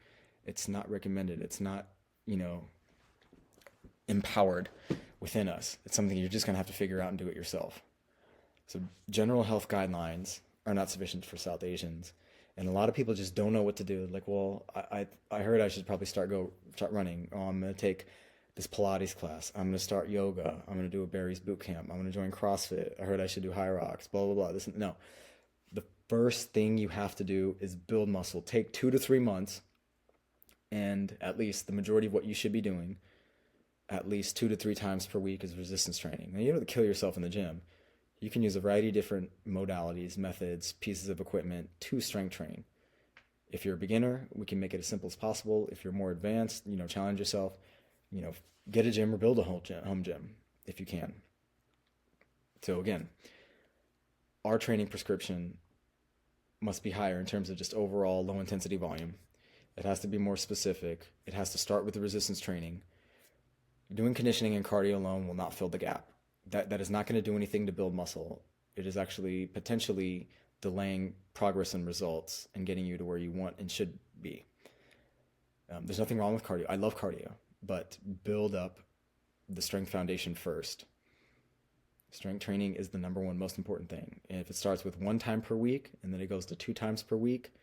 It's not recommended. It's not, empowered within us. It's something you're just going to have to figure out and do it yourself. So general health guidelines are not sufficient for South Asians. And a lot of people just don't know what to do. Like, well, I heard I should probably start running. Oh, I'm going to take this Pilates class. I'm going to start yoga. I'm going to do a Barry's boot camp. I'm going to join CrossFit. I heard I should do high rocks, blah, blah, blah. No. The first thing you have to do is build muscle. Take 2 to 3 months, and at least the majority of what you should be doing, at least 2 to 3 times per week, is resistance training. Now, you don't have to kill yourself in the gym. You can use a variety of different modalities, methods, pieces of equipment to strength train. If you're a beginner, we can make it as simple as possible. If you're more advanced, challenge yourself. Get a gym or build a home gym if you can. So again, our training prescription must be higher in terms of just overall low intensity volume. It has to be more specific. It has to start with the resistance training. Doing conditioning and cardio alone will not fill the gap. That is not going to do anything to build muscle. It is actually potentially delaying progress and results and getting you to where you want and should be. There's nothing wrong with cardio. I love cardio, but build up the strength foundation first. Strength training is the number one most important thing. And if it starts with 1 time per week and then it goes to 2 times per week,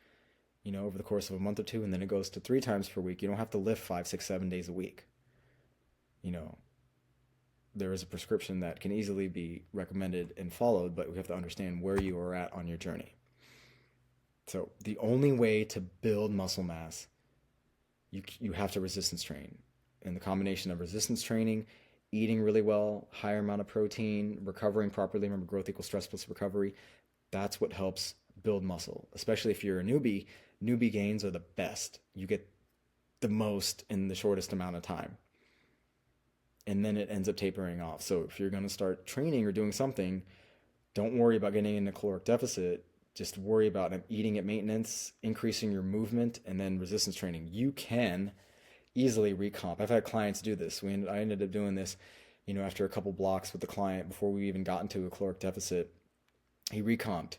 over the course of a month or 2, and then it goes to 3 times per week, you don't have to lift 5, 6, 7 days a week. There is a prescription that can easily be recommended and followed, but we have to understand where you are at on your journey. So the only way to build muscle mass, you have to resistance train. And the combination of resistance training eating really well, higher amount of protein, recovering properly. Remember, growth equals stress plus recovery. That's what helps build muscle, especially if you're a newbie. Newbie gains are the best. You get the most in the shortest amount of time. And then it ends up tapering off. So if you're going to start training or doing something, don't worry about getting in a caloric deficit. Just worry about eating at maintenance, increasing your movement, and then resistance training. You can easily recomp. I've had clients do this. I ended up doing this, after a couple blocks with the client before we even got into a caloric deficit. He recomped.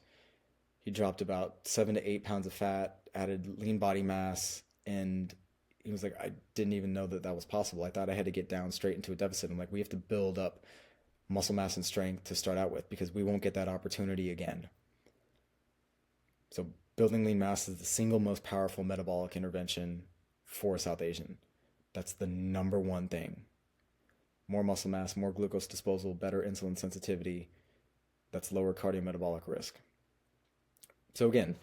He dropped about 7 to 8 pounds of fat, added lean body mass, and he was like, I didn't even know that was possible. I thought I had to get down straight into a deficit. I'm like, we have to build up muscle mass and strength to start out with because we won't get that opportunity again. So building lean mass is the single most powerful metabolic intervention for a South Asian. That's the number one thing. More muscle mass, more glucose disposal, better insulin sensitivity. That's lower cardiometabolic risk. So again,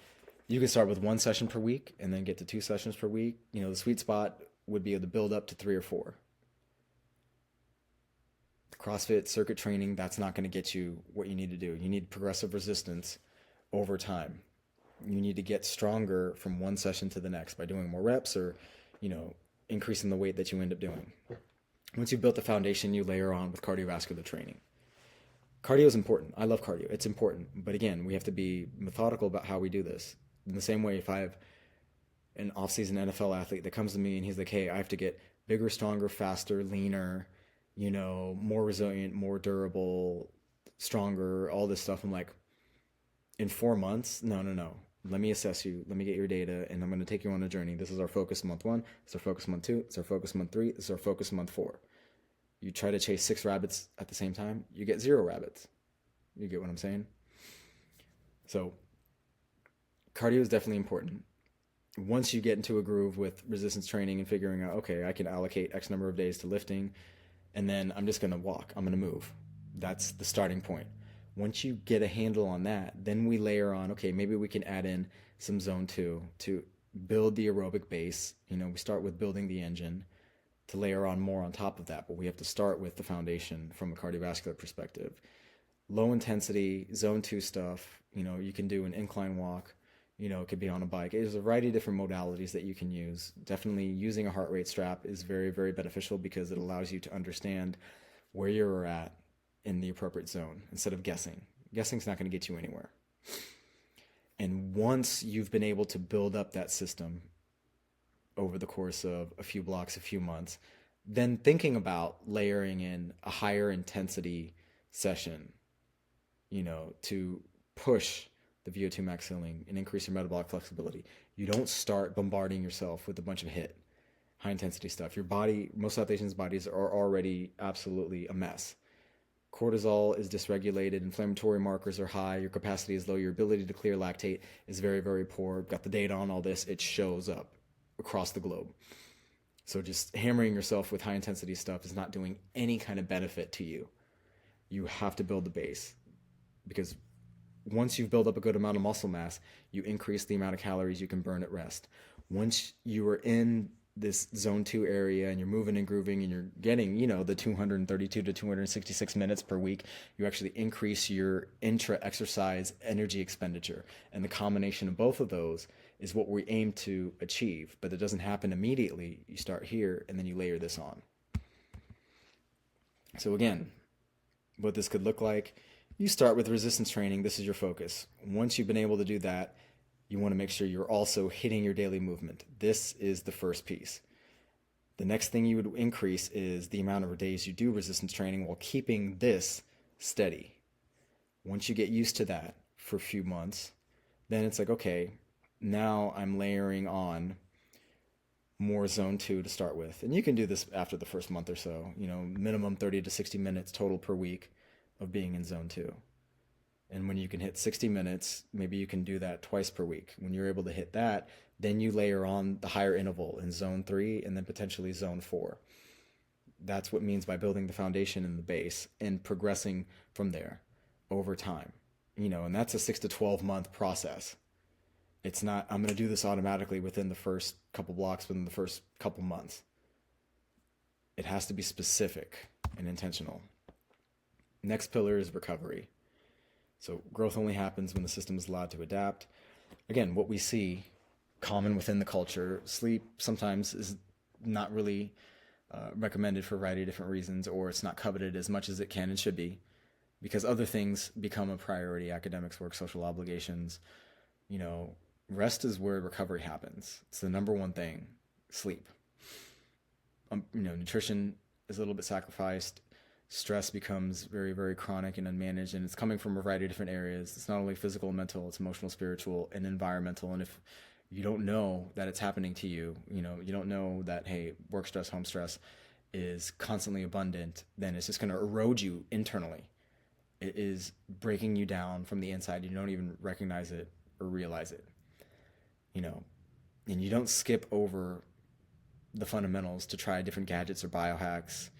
you can start with 1 session per week and then get to 2 sessions per week. The sweet spot would be able to build up to 3 or 4. CrossFit circuit training, that's not going to get you what you need to do. You need progressive resistance over time. You need to get stronger from 1 session to the next by doing more reps or, increasing the weight that you end up doing. Once you've built the foundation, you layer on with cardiovascular training. Cardio is important. I love cardio. It's important. But again, we have to be methodical about how we do this. In the same way, if I have an off-season NFL athlete that comes to me and he's like, hey, I have to get bigger, stronger, faster, leaner, more resilient, more durable, stronger, all this stuff. I'm like, in 4 months? No. Let me assess you. Let me get your data, and I'm going to take you on a journey. This is our focus month 1. This is our focus month 2. This is our focus month 3. This is our focus month 4. You try to chase 6 rabbits at the same time, you get 0 rabbits. You get what I'm saying? So cardio is definitely important. Once you get into a groove with resistance training and figuring out, okay, I can allocate X number of days to lifting, and then I'm just going to walk. I'm going to move. That's the starting point. Once you get a handle on that, then we layer on, okay, maybe we can add in some zone 2 to build the aerobic base. We start with building the engine to layer on more on top of that, but we have to start with the foundation from a cardiovascular perspective. Low intensity, zone 2 stuff, you can do an incline walk, it could be on a bike. There's a variety of different modalities that you can use. Definitely using a heart rate strap is very, very beneficial because it allows you to understand where you're at in the appropriate zone instead of guessing. Guessing's not going to get you anywhere. And once you've been able to build up that system over the course of a few blocks, a few months, then thinking about layering in a higher intensity session, to push the VO2 max ceiling and increase your metabolic flexibility. You don't start bombarding yourself with a bunch of high intensity stuff. Your body, most South Asians' bodies are already absolutely a mess. Cortisol is dysregulated, inflammatory markers are high, your capacity is low, your ability to clear lactate is very, very poor. Got the data on all this, it shows up across the globe. So just hammering yourself with high intensity stuff is not doing any kind of benefit to you. You have to build the base, because once you've built up a good amount of muscle mass, you increase the amount of calories you can burn at rest. Once you are in this zone 2 area and you're moving and grooving and you're getting, the 232 to 266 minutes per week, you actually increase your intra-exercise energy expenditure. And the combination of both of those is what we aim to achieve. But it doesn't happen immediately. You start here and then you layer this on. So again, what this could look like, you start with resistance training. This is your focus. Once you've been able to do that, you want to make sure you're also hitting your daily movement. This is the first piece. The next thing you would increase is the amount of days you do resistance training while keeping this steady. Once you get used to that for a few months, then it's like, okay, now I'm layering on more zone 2 to start with. And you can do this after the first month or so, minimum 30 to 60 minutes total per week of being in zone 2. And when you can hit 60 minutes, maybe you can do that twice per week. When you're able to hit that, then you layer on the higher interval in zone 3 and then potentially zone 4. That's what it means by building the foundation and the base and progressing from there over time. And that's a 6 to 12 month process. It's not, I'm going to do this automatically within the first couple blocks, within the first couple months. It has to be specific and intentional. Next pillar is recovery. So growth only happens when the system is allowed to adapt. Again, what we see common within the culture, sleep sometimes is not really recommended for a variety of different reasons, or it's not coveted as much as it can and should be, because other things become a priority: academics, work, social obligations. Rest is where recovery happens. It's the number one thing. Sleep. Nutrition is a little bit sacrificed. Stress becomes very, very chronic and unmanaged, and it's coming from a variety of different areas. It's not only physical and mental, it's emotional, spiritual, and environmental. And if you don't know that it's happening to you, you don't know that, hey, work stress, home stress is constantly abundant, then it's just going to erode you internally. It is breaking you down from the inside. You don't even recognize it or realize it. And you don't skip over the fundamentals to try different gadgets or biohacks.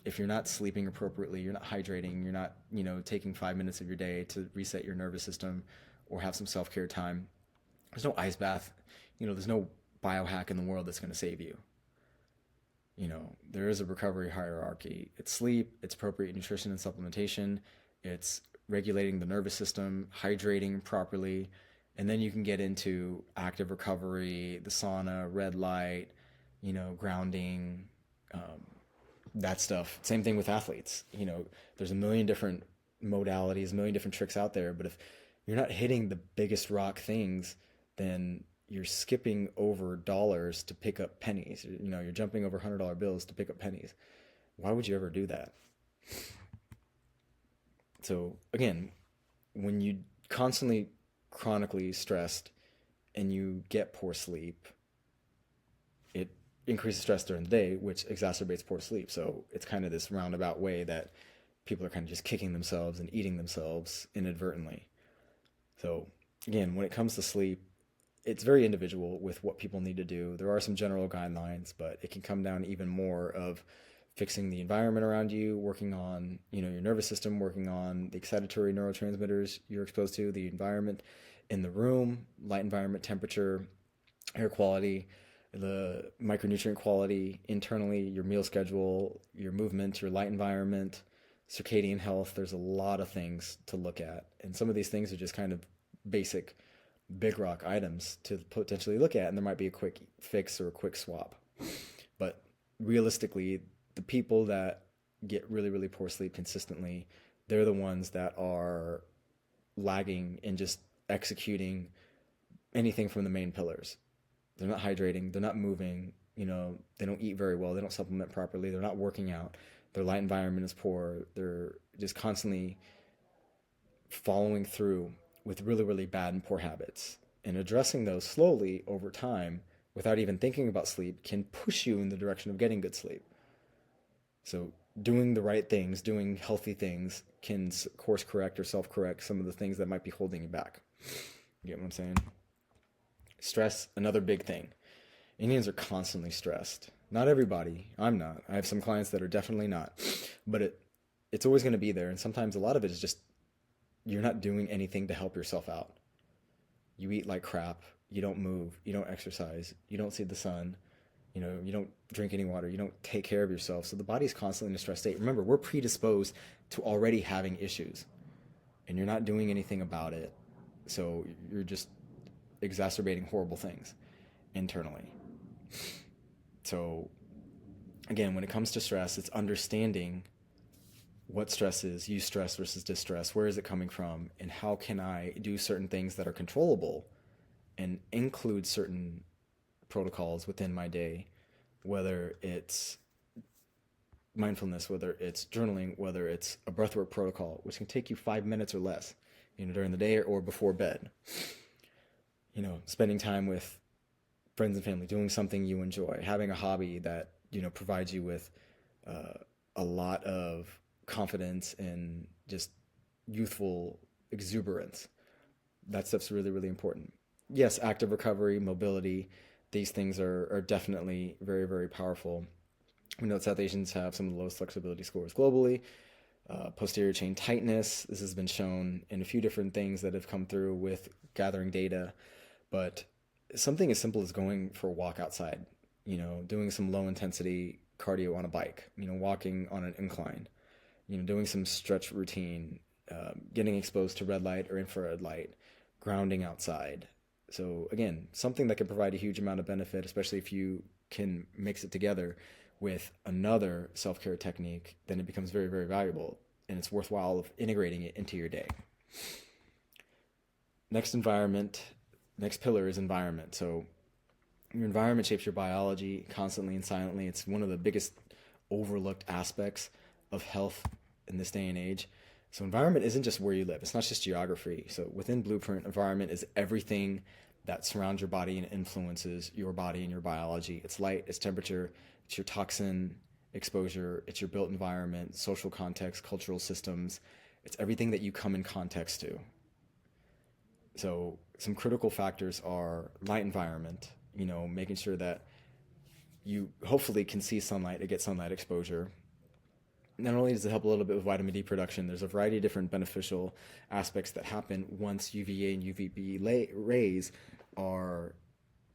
If you're not sleeping appropriately, you're not hydrating, you're not, taking 5 minutes of your day to reset your nervous system or have some self-care time, there's no ice bath. There's no biohack in the world that's going to save you. There is a recovery hierarchy. It's sleep, it's appropriate nutrition and supplementation, it's regulating the nervous system, hydrating properly, and then you can get into active recovery, the sauna, red light, grounding, that stuff. Same thing with athletes. There's a million different modalities, a million different tricks out there, but if you're not hitting the biggest rock things, then you're skipping over dollars to pick up pennies. You're jumping over $100 bills to pick up pennies. Why would you ever do that? So again, when you constantly chronically stressed and you get poor sleep, it increases stress during the day, which exacerbates poor sleep. So it's kind of this roundabout way that people are kind of just kicking themselves and eating themselves inadvertently. So again, when it comes to sleep, it's very individual with what people need to do. There are some general guidelines, but it can come down even more of fixing the environment around you, working on, your nervous system, working on the excitatory neurotransmitters you're exposed to, the environment in the room, light environment, temperature, air quality, the micronutrient quality internally, your meal schedule, your movement, your light environment, circadian health. There's a lot of things to look at. And some of these things are just kind of basic big rock items to potentially look at, and there might be a quick fix or a quick swap. But realistically, the people that get really, really poor sleep consistently, they're the ones that are lagging in just executing anything from the main pillars. They're not hydrating, they're not moving, they don't eat very well, they don't supplement properly, they're not working out, their light environment is poor, they're just constantly following through with really, really bad and poor habits. And addressing those slowly over time without even thinking about sleep can push you in the direction of getting good sleep. So doing the right things, doing healthy things can course correct or self-correct some of the things that might be holding you back. You get what I'm saying? Stress, another big thing. Indians are constantly stressed. Not everybody. I'm not. I have some clients that are definitely not. But it's always going to be there. And sometimes a lot of it is just you're not doing anything to help yourself out. You eat like crap. You don't move. You don't exercise. You don't see the sun. You don't drink any water. You don't take care of yourself. So the body's constantly in a stress state. Remember, we're predisposed to already having issues. And you're not doing anything about it. So you're just exacerbating horrible things internally. So again, when it comes to stress, it's understanding what stress is, eustress versus distress, where is it coming from, and how can I do certain things that are controllable and include certain protocols within my day, whether it's mindfulness, whether it's journaling, whether it's a breathwork protocol, which can take you 5 minutes or less, during the day or before bed. Spending time with friends and family, doing something you enjoy, having a hobby that, provides you with a lot of confidence and just youthful exuberance. That stuff's really, really important. Yes, active recovery, mobility, these things are definitely very, very powerful. We know that South Asians have some of the lowest flexibility scores globally. Posterior chain tightness, this has been shown in a few different things that have come through with gathering data. But something as simple as going for a walk outside, doing some low intensity cardio on a bike, walking on an incline, doing some stretch routine, getting exposed to red light or infrared light, grounding outside. So again, something that can provide a huge amount of benefit, especially if you can mix it together with another self-care technique, then it becomes very, very valuable, and it's worthwhile of integrating it into your day. Next pillar is environment. So your environment shapes your biology constantly and silently. It's one of the biggest overlooked aspects of health in this day and age. So environment isn't just where you live. It's not just geography. So within Blueprint, environment is everything that surrounds your body and influences your body and your biology. It's light, it's temperature, it's your toxin exposure, it's your built environment, social context, cultural systems. It's everything that you come in context to. So some critical factors are light environment, making sure that you hopefully can see sunlight or get sunlight exposure. Not only does it help a little bit with vitamin D production, there's a variety of different beneficial aspects that happen once UVA and UVB rays are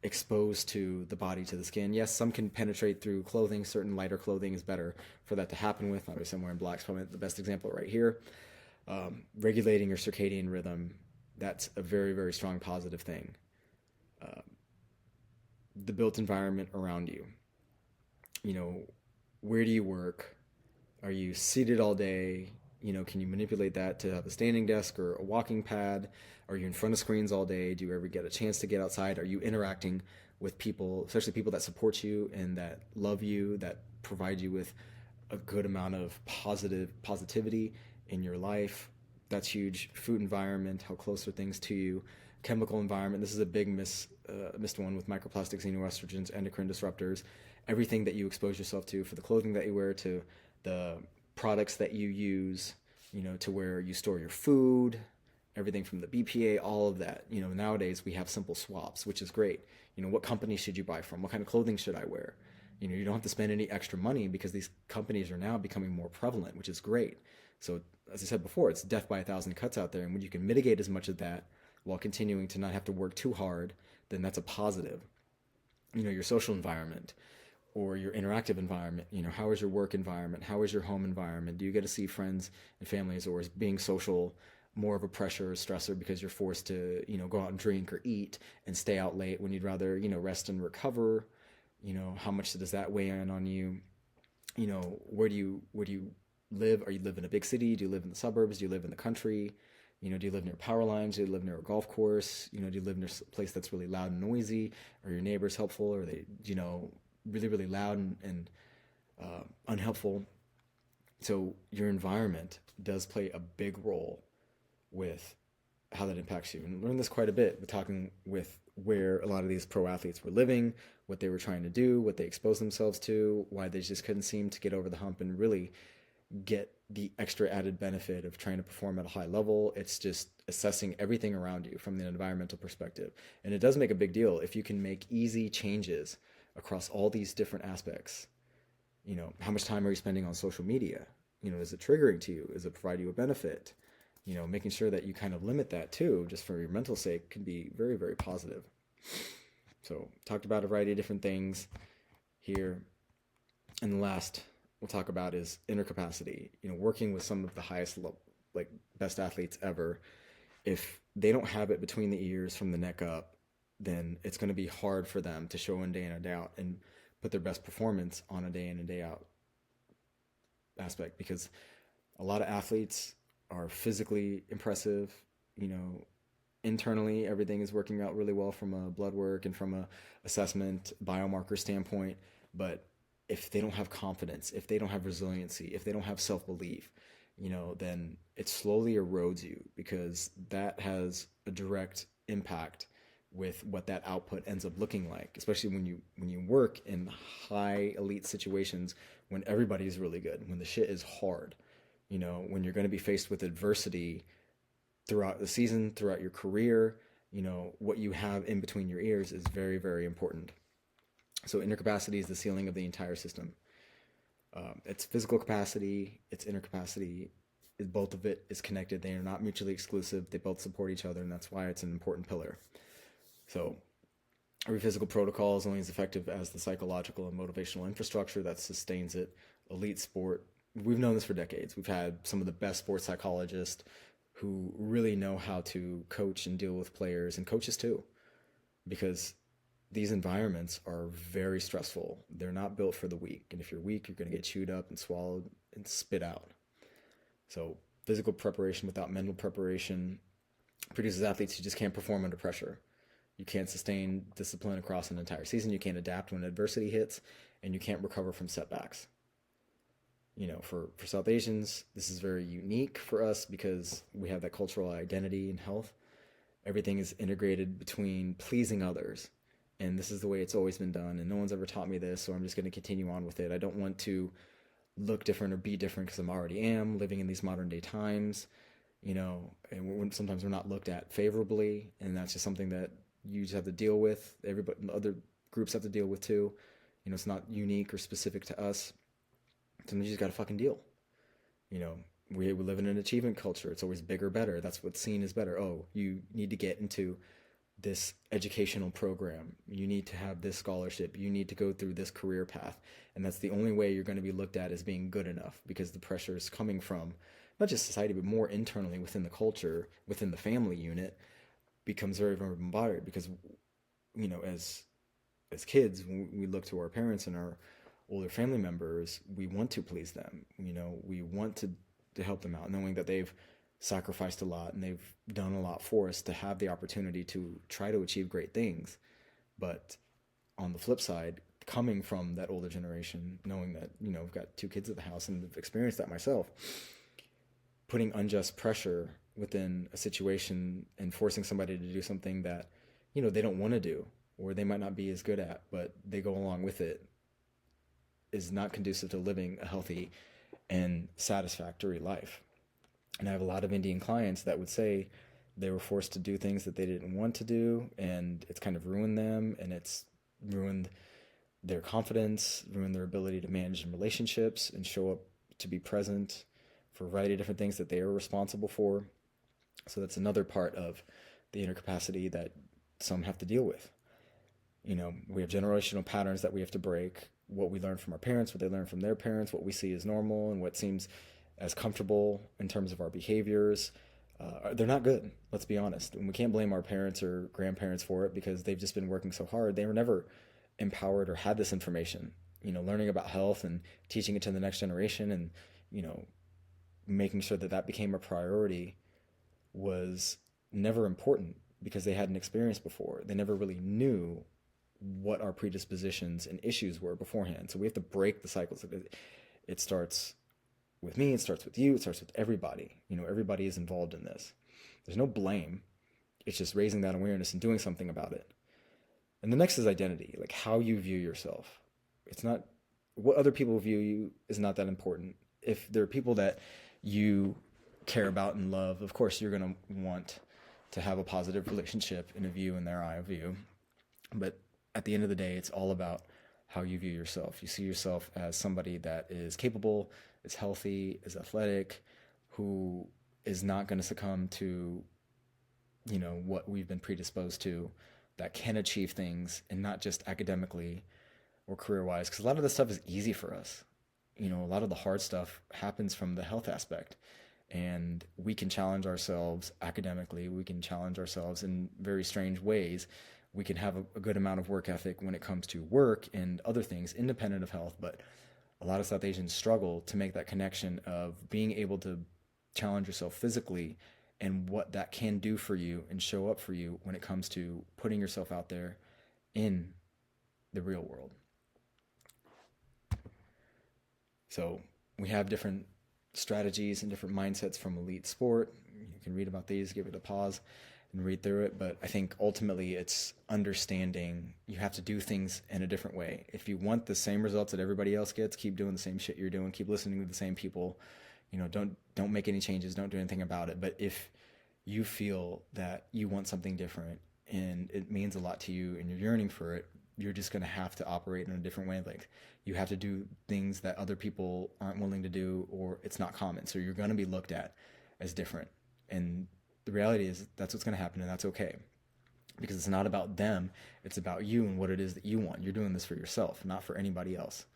exposed to the body, to the skin. Yes, some can penetrate through clothing. Certain lighter clothing is better for that to happen with. Obviously, I'm wearing black, so I'm the best example right here. Regulating your circadian rhythm, that's a very, very strong positive thing. The built environment around you. Where do you work? Are you seated all day? Can you manipulate that to have a standing desk or a walking pad? Are you in front of screens all day? Do you ever get a chance to get outside? Are you interacting with people, especially people that support you and that love you, that provide you with a good amount of positivity in your life? That's huge. Food environment, how close are things to you? Chemical environment, this is a big missed one with microplastics, xenoestrogens, endocrine disruptors. Everything that you expose yourself to, for the clothing that you wear, to the products that you use, to where you store your food, everything from the BPA, all of that. Nowadays we have simple swaps, which is great. What company should you buy from? What kind of clothing should I wear? You don't have to spend any extra money because these companies are now becoming more prevalent, which is great. So as I said before, it's death by 1,000 cuts out there. And when you can mitigate as much of that while continuing to not have to work too hard, then that's a positive. Your social environment or your interactive environment, how is your work environment? How is your home environment? Do you get to see friends and families, or is being social more of a pressure or stressor because you're forced to, go out and drink or eat and stay out late when you'd rather, rest and recover? How much does that weigh in on you? Where do you live? Are you live in a big city? Do you live in the suburbs? Do you live in the country? Do you live near power lines? Do you live near a golf course? Do you live near a place that's really loud and noisy? Are your neighbors helpful? Or are they, really, really loud and unhelpful? So your environment does play a big role with how that impacts you. And learned this quite a bit with talking with where a lot of these pro athletes were living, what they were trying to do, what they exposed themselves to, why they just couldn't seem to get over the hump and really get the extra added benefit of trying to perform at a high level. It's just assessing everything around you from the environmental perspective. And it does make a big deal if you can make easy changes across all these different aspects. How much time are you spending on social media? Is it triggering to you? Does it provide you a benefit? Making sure that you kind of limit that too, just for your mental sake, can be very, very positive. So talked about a variety of different things here. And the last we'll talk about is inner capacity. Working with some of the highest, best athletes ever, if they don't have it between the ears from the neck up, then it's going to be hard for them to show in day in and day out and put their best performance on a day in and day out aspect, because a lot of athletes are physically impressive. Internally, everything is working out really well from a blood work and from a assessment biomarker standpoint. But if they don't have confidence, if they don't have resiliency, if they don't have self-belief, then it slowly erodes you, because that has a direct impact with what that output ends up looking like, especially when you work in high elite situations, when everybody's really good, when the shit is hard, when you're going to be faced with adversity throughout the season, throughout your career, what you have in between your ears is very, very important. So inner capacity is the ceiling of the entire system. It's physical capacity, it's inner capacity. Both of it is connected. They are not mutually exclusive. They both support each other, and that's why it's an important pillar. So Every physical protocol is only as effective as the psychological and motivational infrastructure that sustains it. Elite sport, we've known this for decades. We've had some of the best sports psychologists who really know how to coach and deal with players, and coaches too, because these environments are very stressful. They're not built for the weak. And if you're weak, you're going to get chewed up and swallowed and spit out. So physical preparation without mental preparation produces athletes who just can't perform under pressure. You can't sustain discipline across an entire season. You can't adapt when adversity hits, and you can't recover from setbacks. For South Asians, this is very unique for us because we have that cultural identity in health. Everything is integrated between pleasing others. And this is the way it's always been done. And no one's ever taught me this, so I'm just going to continue on with it. I don't want to look different or be different because I'm already am living in these modern day times, and sometimes we're not looked at favorably. And that's just something that you just have to deal with. Everybody, other groups have to deal with too. It's not unique or specific to us. Sometimes you just got to fucking deal. We live in an achievement culture. It's always bigger, better. That's what's seen as better. Oh, you need to get into this educational program. You need to have this scholarship. You need to go through this career path. And that's the only way you're going to be looked at as being good enough, because the pressure is coming from not just society, but more internally within the culture, within the family unit, becomes very, very bombarded. Because, as kids, when we look to our parents and our older family members, we want to please them. We want to help them out, knowing that they've sacrificed a lot and they've done a lot for us to have the opportunity to try to achieve great things. But on the flip side, coming from that older generation, knowing that, I've got 2 kids at the house and I've experienced that myself, putting unjust pressure within a situation and forcing somebody to do something that, they don't want to do, or they might not be as good at, but they go along with it, is not conducive to living a healthy and satisfactory life. And I have a lot of Indian clients that would say they were forced to do things that they didn't want to do, and it's kind of ruined them, and it's ruined their confidence, ruined their ability to manage in relationships and show up to be present for a variety of different things that they are responsible for. So that's another part of the inner capacity that some have to deal with. We have generational patterns that we have to break. What we learn from our parents, what they learn from their parents, what we see as normal and what seems as comfortable in terms of our behaviors, they're not good. Let's be honest. And we can't blame our parents or grandparents for it, because they've just been working so hard. They were never empowered or had this information, learning about health and teaching it to the next generation, and, making sure that became a priority was never important, because they hadn't experienced before. They never really knew what our predispositions and issues were beforehand. So we have to break the cycles. It starts with me, it starts with you, it starts with everybody. Everybody is involved in this. There's no blame. It's just raising that awareness and doing something about it. And the next is identity, like how you view yourself. It's not what other people view you is not that important. If there are people that you care about and love, of course you're going to want to have a positive relationship in a view in their eye of view. But at the end of the day, it's all about how you view yourself. You see yourself as somebody that is capable, is healthy, is athletic, who is not going to succumb to, what we've been predisposed to, that can achieve things, and not just academically or career-wise. Because a lot of this stuff is easy for us. A lot of the hard stuff happens from the health aspect. And we can challenge ourselves academically. We can challenge ourselves in very strange ways. We can have a good amount of work ethic when it comes to work and other things independent of health. But a lot of South Asians struggle to make that connection of being able to challenge yourself physically and what that can do for you and show up for you when it comes to putting yourself out there in the real world. So we have different strategies and different mindsets from elite sport. You can read about these, give it a pause and read through it. But I think ultimately it's understanding you have to do things in a different way. If you want the same results that everybody else gets, keep doing the same shit you're doing, keep listening to the same people, don't make any changes, don't do anything about it. But if you feel that you want something different and it means a lot to you and you're yearning for it, you're just going to have to operate in a different wavelength. You have to do things that other people aren't willing to do, or it's not common. So you're going to be looked at as different. And the reality is that's what's going to happen, and that's okay. because it's not about them. It's about you and what it is that you want. You're doing this for yourself, not for anybody else.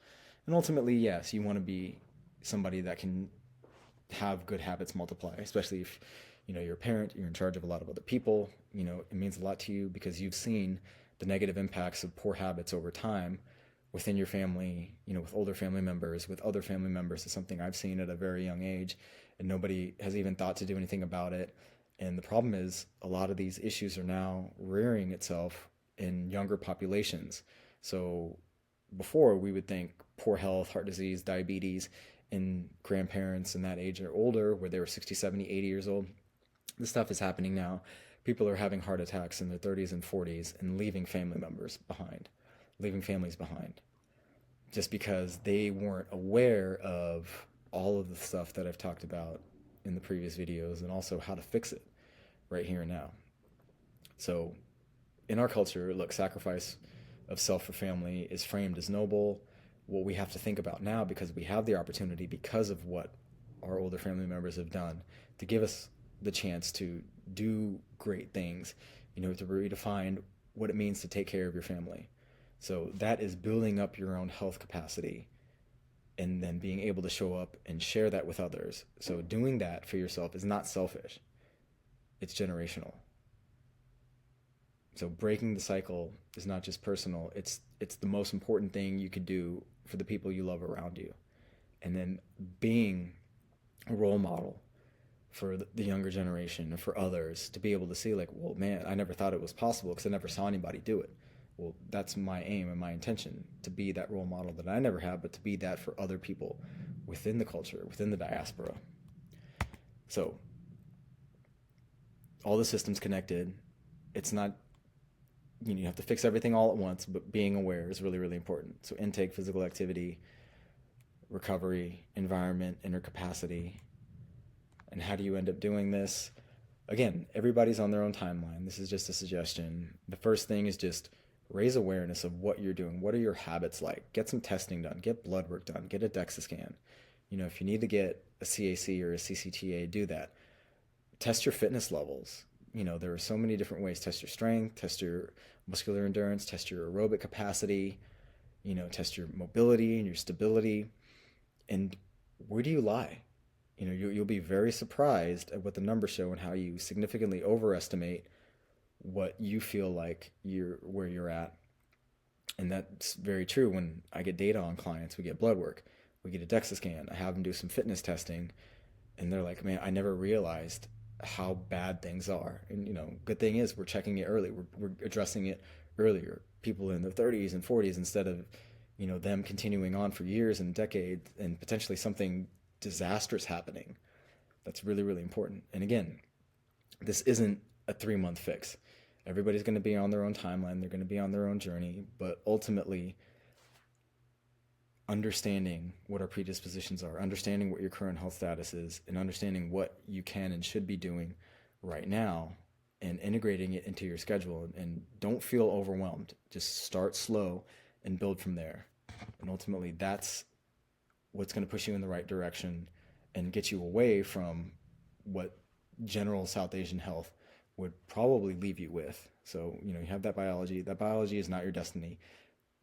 And ultimately, yes, you want to be somebody that can have good habits multiply, especially if, you're a parent, you're in charge of a lot of other people. It means a lot to you because you've seen the negative impacts of poor habits over time within your family, with older family members, with other family members. Is something I've seen at a very young age, and nobody has even thought to do anything about it. And the problem is a lot of these issues are now rearing itself in younger populations. So before, we would think poor health, heart disease, diabetes in grandparents in that age or older, where they were 60, 70, 80 years old. This stuff is happening now. People are having heart attacks in their 30s and 40s and leaving family members behind, leaving families behind, just because they weren't aware of all of the stuff that I've talked about in the previous videos, and also how to fix it right here and now. So in our culture, look, sacrifice of self for family is framed as noble. What we have to think about now, because we have the opportunity, because of what our older family members have done, to give us the chance to do great things, to redefine what it means to take care of your family. So that is building up your own health capacity, and then being able to show up and share that with others. So doing that for yourself is not selfish. It's generational. So breaking the cycle is not just personal. It's the most important thing you could do for the people you love around you. And then being a role model for the younger generation and for others to be able to see, like, well, man, I never thought it was possible because I never saw anybody do it. Well, that's my aim and my intention, to be that role model that I never have, but to be that for other people within the culture, within the diaspora. So all the systems connected. It's not, you have to fix everything all at once, but being aware is really, really important. So intake, physical activity, recovery, environment, inner capacity. And how do you end up doing this? Again, everybody's on their own timeline. This is just a suggestion. The first thing is just raise awareness of what you're doing. What are your habits like? Get some testing done. Get blood work done. Get a DEXA scan. If you need to get a CAC or a CCTA, do that. Test your fitness levels. There are so many different ways. Test your strength, test your muscular endurance, test your aerobic capacity, test your mobility and your stability. And where do you lie? You'll be very surprised at what the numbers show and how you significantly overestimate what you feel like where you're at. And that's very true. When I get data on clients, we get blood work, we get a DEXA scan, I have them do some fitness testing, and they're like, man, I never realized how bad things are. And good thing is we're checking it early. We're addressing it earlier. People in their 30s and 40s, instead of them continuing on for years and decades and potentially something disastrous happening. That's really, really important. And again, this isn't a 3-month fix. Everybody's going to be on their own timeline. They're going to be on their own journey. But ultimately, understanding what our predispositions are, understanding what your current health status is, and understanding what you can and should be doing right now, and integrating it into your schedule. And don't feel overwhelmed. Just start slow and build from there. And ultimately, that's what's going to push you in the right direction and get you away from what general South Asian health would probably leave you with. So, you have that biology. That biology is not your destiny,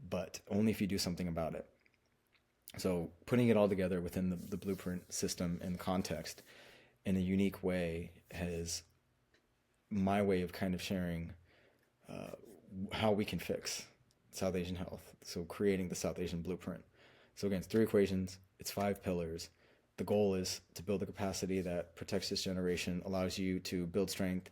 but only if you do something about it. So putting it all together within the Blueprint system and context in a unique way is my way of kind of sharing how we can fix South Asian health. So creating the South Asian Blueprint. So again, it's 3 equations, it's 5 pillars. The goal is to build a capacity that protects this generation, allows you to build strength,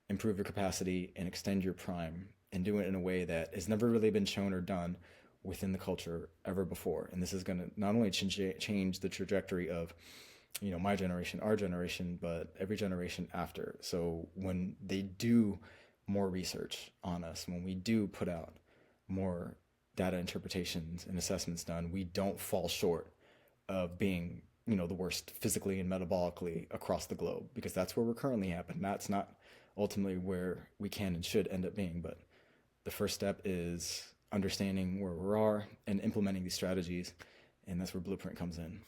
improve your capacity, and extend your prime, and do it in a way that has never really been shown or done within the culture ever before. And this is going to not only change the trajectory of, my generation, our generation, but every generation after. So when they do more research on us, when we do put out more data interpretations and assessments done, we don't fall short of being, the worst physically and metabolically across the globe, because that's where we're currently at, but that's not ultimately where we can and should end up being. But the first step is understanding where we are and implementing these strategies, and that's where Blueprint comes in.